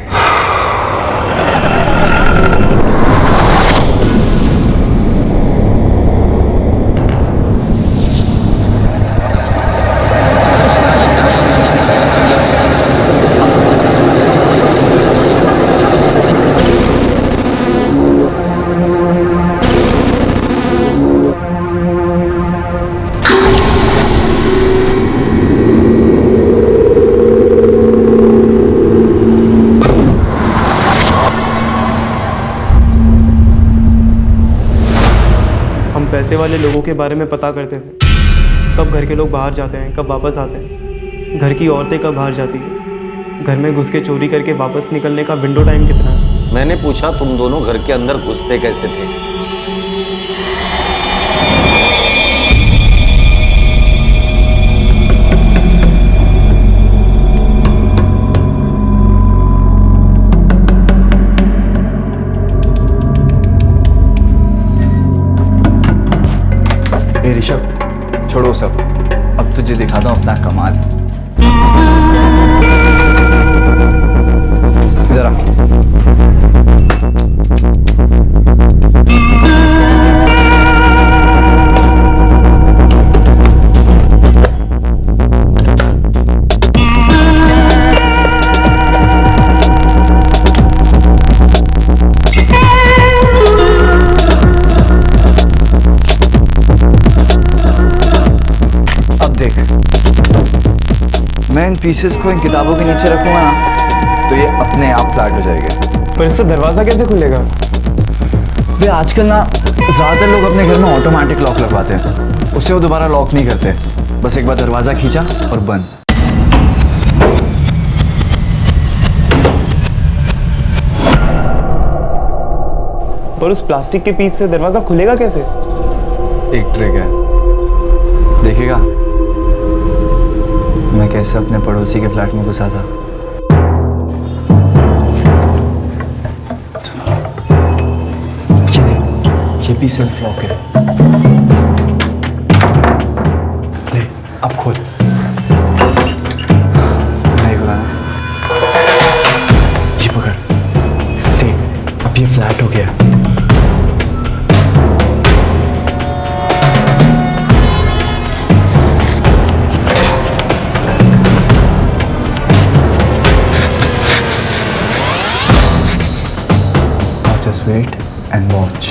पैसे वाले लोगों के बारे में पता करते थे, कब घर के लोग बाहर जाते हैं, कब वापस आते हैं, घर की औरतें कब बाहर जाती हैं। घर में घुस के चोरी करके वापस निकलने का विंडो टाइम कितना है? मैंने पूछा तुम दोनों घर के अंदर घुसते कैसे थे? ए ऋषभ, छोड़ो सब, अब तुझे दिखाता हूँ अपना कमाल। इधर आ। मैं इन पीसेस को इन किताबों के नीचे रखूंगा ना, तो ये अपने आप फ्लैट हो जाएगा। पर इससे दरवाजा कैसे खुलेगा? वे आजकल ना ज़्यादातर लोग अपने घर में ऑटोमेटिक लॉक लगवाते हैं, उससे वो दोबारा लॉक नहीं करते, बस एक बार दरवाजा खींचा और बंद। पर उस प्लास्टिक के पीस से दरवाजा खुलेगा कैसे? एक ट्रिक है, देखेगा मैं कैसे अपने पड़ोसी के फ्लैट में घुसा था। ये भी सेल्फ लॉक है। ले, अब खोल। नहीं खुला ना? ये पकड़, देख अब ये फ्लैट हो गया। Just wait and watch.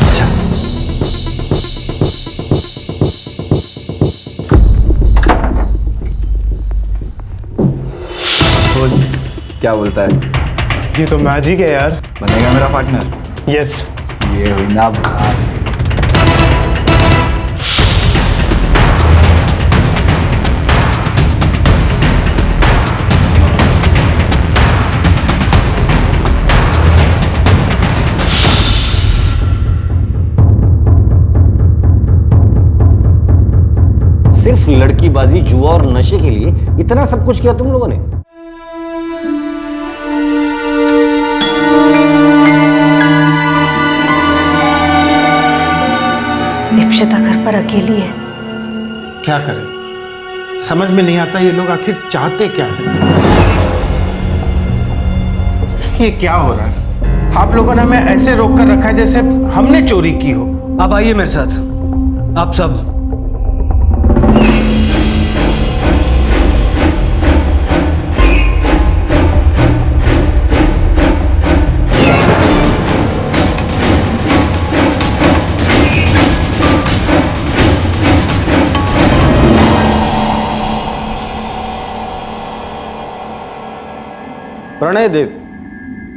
अच्छा। बोल, क्या बोलता है? ये तो मैजिक है यार। बनेगा मेरा पार्टनर? यस। ये हुई ना बात। सिर्फ लड़कीबाजी, जुआ और नशे के लिए इतना सब कुछ किया तुम लोगों ने? इप्सिता घर पर अकेली है। क्या करें, समझ में नहीं आता ये लोग आखिर चाहते क्या है। ये क्या हो रहा है? आप लोगों ने हमें ऐसे रोक कर रखा है जैसे हमने चोरी की हो। आप आइए मेरे साथ, आप सब। प्रणय देव,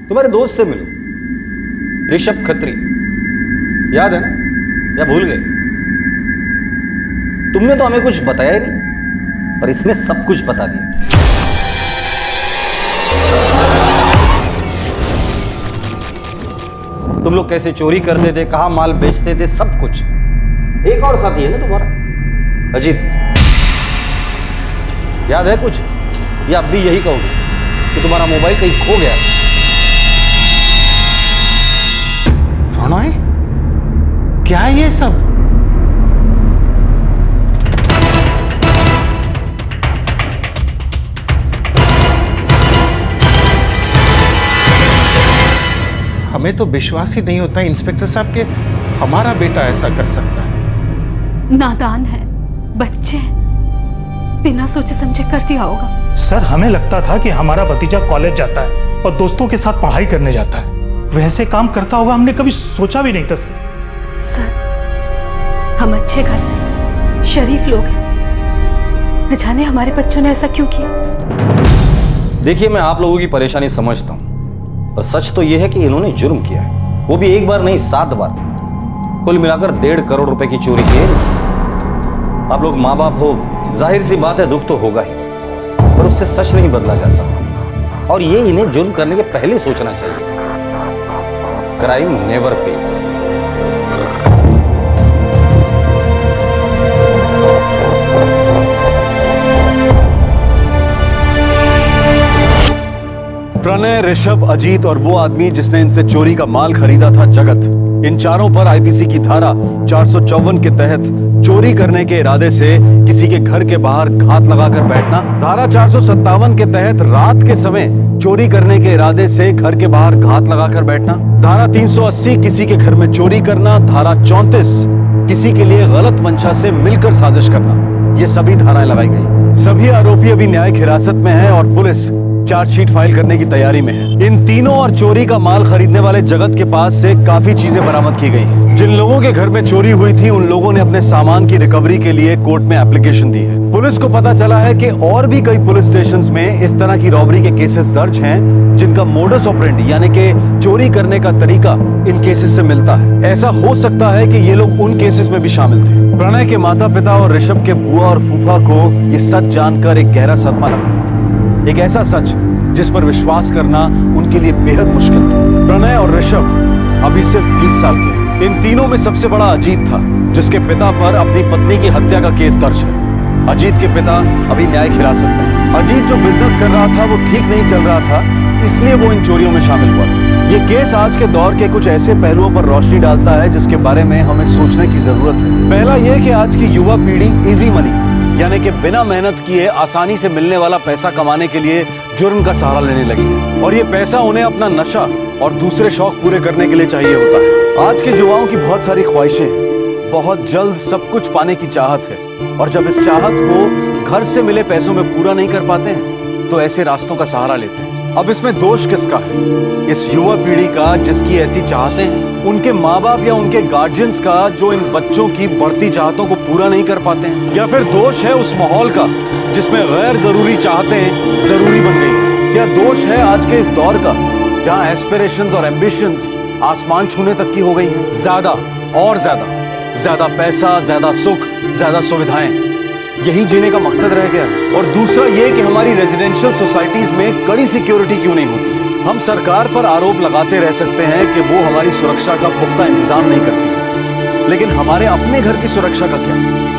तुम्हारे दोस्त से मिलो, ऋषभ खत्री, याद है ना या भूल गए? तुमने तो हमें कुछ बताया ही नहीं, पर इसने सब कुछ बता दिया। तुम लोग कैसे चोरी करते थे, कहां माल बेचते थे, सब कुछ। एक और साथी है ना तुम्हारा, अजीत, याद है कुछ? या अब भी यही कहोगे कि तुम्हारा मोबाइल कहीं खो गया? प्रणय, क्या है ये सब? हमें तो विश्वास ही नहीं होता इंस्पेक्टर साहब के हमारा बेटा ऐसा कर सकता है। नादान है, बच्चे, बिना सोचे समझे कर दिया होगा। सर, हमें लगता था कि हमारा भतीजा कॉलेज जाता है और दोस्तों के साथ पढ़ाई करने जाता है, वैसे काम करता होगा, हमने कभी सोचा भी नहीं था सर। सर, हम अच्छे घर से शरीफ लोग हैं, न जाने हमारे बच्चों ने ऐसा क्यों किया। देखिए, मैं आप लोगों की परेशानी समझता हूं, और सच तो यह है कि इन्होंने जुर्म किया है, वो भी एक बार नहीं 7 बार। कुल मिलाकर 1.5 करोड़ रुपए की चोरी की है। आप लोग माँ बाप हो, जाहिर सी बात है दुख तो होगा ही, पर उससे सच नहीं बदला जा सकता। और ये इन्हें जुर्म करने के पहले सोचना चाहिए। Crime never pays. Pranay, Rishabh, Ajit और वो आदमी जिसने इनसे चोरी का माल खरीदा था, जगत, इन चारों पर आईपीसी की धारा 454 के तहत चोरी करने के इरादे से किसी के घर के बाहर घात लगाकर बैठना, धारा 457 के तहत रात के समय चोरी करने के इरादे से घर के बाहर घात लगाकर बैठना, धारा 380 किसी के घर में चोरी करना, धारा 34 किसी के लिए गलत मंशा से मिलकर साजिश करना, ये सभी धाराएं लगाई गई। सभी आरोपी अभी न्यायिक हिरासत में हैं और पुलिस चार्जशीट फाइल करने की तैयारी में है। इन तीनों और चोरी का माल खरीदने वाले जगत के पास से काफी चीजें बरामद की गई हैं। जिन लोगों के घर में चोरी हुई थी उन लोगों ने अपने सामान की रिकवरी के लिए कोर्ट में एप्लीकेशन दी है। पुलिस को पता चला है कि और भी कई पुलिस स्टेशंस में इस तरह की रॉबरी के केसेस दर्ज हैं, जिनका मोडस ऑपरेंडी यानी कि चोरी करने का तरीका इन केसेस से मिलता है। ऐसा हो सकता है कि ये लोग उन केसेस में भी शामिल थे। प्रणय के माता पिता और ऋषभ के बुआ और फूफा को ये सच जानकर एक गहरा सदमा लगा, एक ऐसा सच जिस पर विश्वास करना उनके लिए बेहद मुश्किल था। प्रणय और ऋषभ अभी सिर्फ 20 साल के। इन तीनों में सबसे बड़ा अजीत था, जिसके पिता पर अपनी पत्नी की हत्या का केस दर्ज है। अजीत के पिता अभी न्यायिक हिरासत में। अजीत जो बिजनेस कर रहा था वो ठीक नहीं चल रहा था, इसलिए वो इन चोरियों में शामिल हुआ था। ये केस आज के दौर के कुछ ऐसे पहलुओं पर रोशनी डालता है जिसके बारे में हमें सोचने की जरूरत है। पहला ये कि आज की युवा पीढ़ी इजी मनी यानी कि बिना मेहनत किए आसानी से मिलने वाला पैसा कमाने के लिए जुर्म का सहारा लेने लगी है, और ये पैसा उन्हें अपना नशा और दूसरे शौक पूरे करने के लिए चाहिए होता है। आज के युवाओं की बहुत सारी ख्वाहिशें हैं, बहुत जल्द सब कुछ पाने की चाहत है, और जब इस चाहत को घर से मिले पैसों में पूरा नहीं कर पाते हैं तो ऐसे रास्तों का सहारा लेते हैं। अब इसमें दोष किसका है? इस युवा पीढ़ी का जिसकी ऐसी चाहतें हैं, उनके माँ बाप या उनके गार्जियंस का जो इन बच्चों की बढ़ती चाहतों को पूरा नहीं कर पाते हैं, या फिर दोष है उस माहौल का जिसमें गैर जरूरी चाहतें जरूरी बन गई? क्या दोष है आज के इस दौर का जहाँ एस्पिरेशंस और एम्बिशंस आसमान छूने तक की हो गई हैं? ज्यादा और ज्यादा पैसा, ज्यादा सुख, ज्यादा सुविधाएं, यही जीने का मकसद रह गया। और दूसरा ये कि हमारी रेजिडेंशियल सोसाइटीज में कड़ी सिक्योरिटी क्यों नहीं होती है? हम सरकार पर आरोप लगाते रह सकते हैं कि वो हमारी सुरक्षा का पुख्ता इंतजाम नहीं करती है, लेकिन हमारे अपने घर की सुरक्षा का क्या?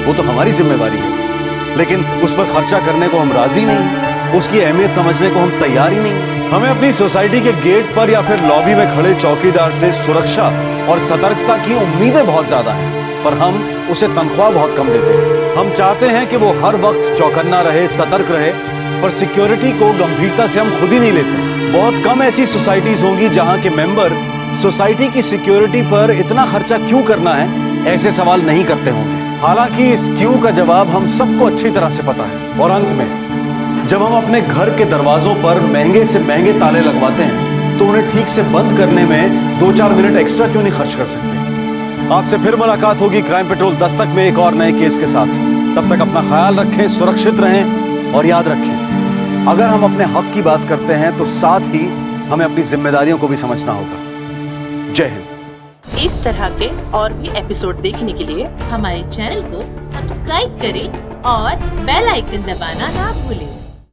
वो तो हमारी जिम्मेवारी है, लेकिन उस पर खर्चा करने को हम राजी नहीं, उसकी अहमियत समझने को हम तैयार ही नहीं। हमें अपनी सोसाइटी के गेट पर या फिर लॉबी में खड़े चौकीदार से सुरक्षा और सतर्कता की उम्मीदें बहुत ज्यादा हैं, पर हम उसे तनख्वाह बहुत कम देते हैं। हम चाहते हैं कि वो हर वक्त चौकन्ना रहे, सतर्क रहे, पर सिक्योरिटी को गंभीरता से हम खुद ही नहीं लेते। बहुत कम ऐसी सोसाइटीज होंगी जहां के मेंबर सोसाइटी की सिक्योरिटी पर इतना खर्चा क्यों करना है ऐसे सवाल नहीं करते होंगे। हालांकि इस क्यों का जवाब हम सबको अच्छी तरह से पता है। और अंत में जब हम अपने घर के दरवाजों पर महंगे से महंगे ताले लगवाते हैं तो उन्हें ठीक से बंद करने में 2-4 मिनट एक्स्ट्रा क्यों नहीं खर्च कर सकते? आपसे फिर मुलाकात होगी क्राइम पेट्रोल दस्तक में एक और नए केस के साथ। तब तक अपना ख्याल रखें, सुरक्षित रहें, और याद रखें, अगर हम अपने हक की बात करते हैं तो साथ ही हमें अपनी जिम्मेदारियों को भी समझना होगा। जय हिंद। इस तरह के और भी एपिसोड देखने के लिए हमारे चैनल को सब्सक्राइब करें और बेल आइकन दबाना ना भूलें।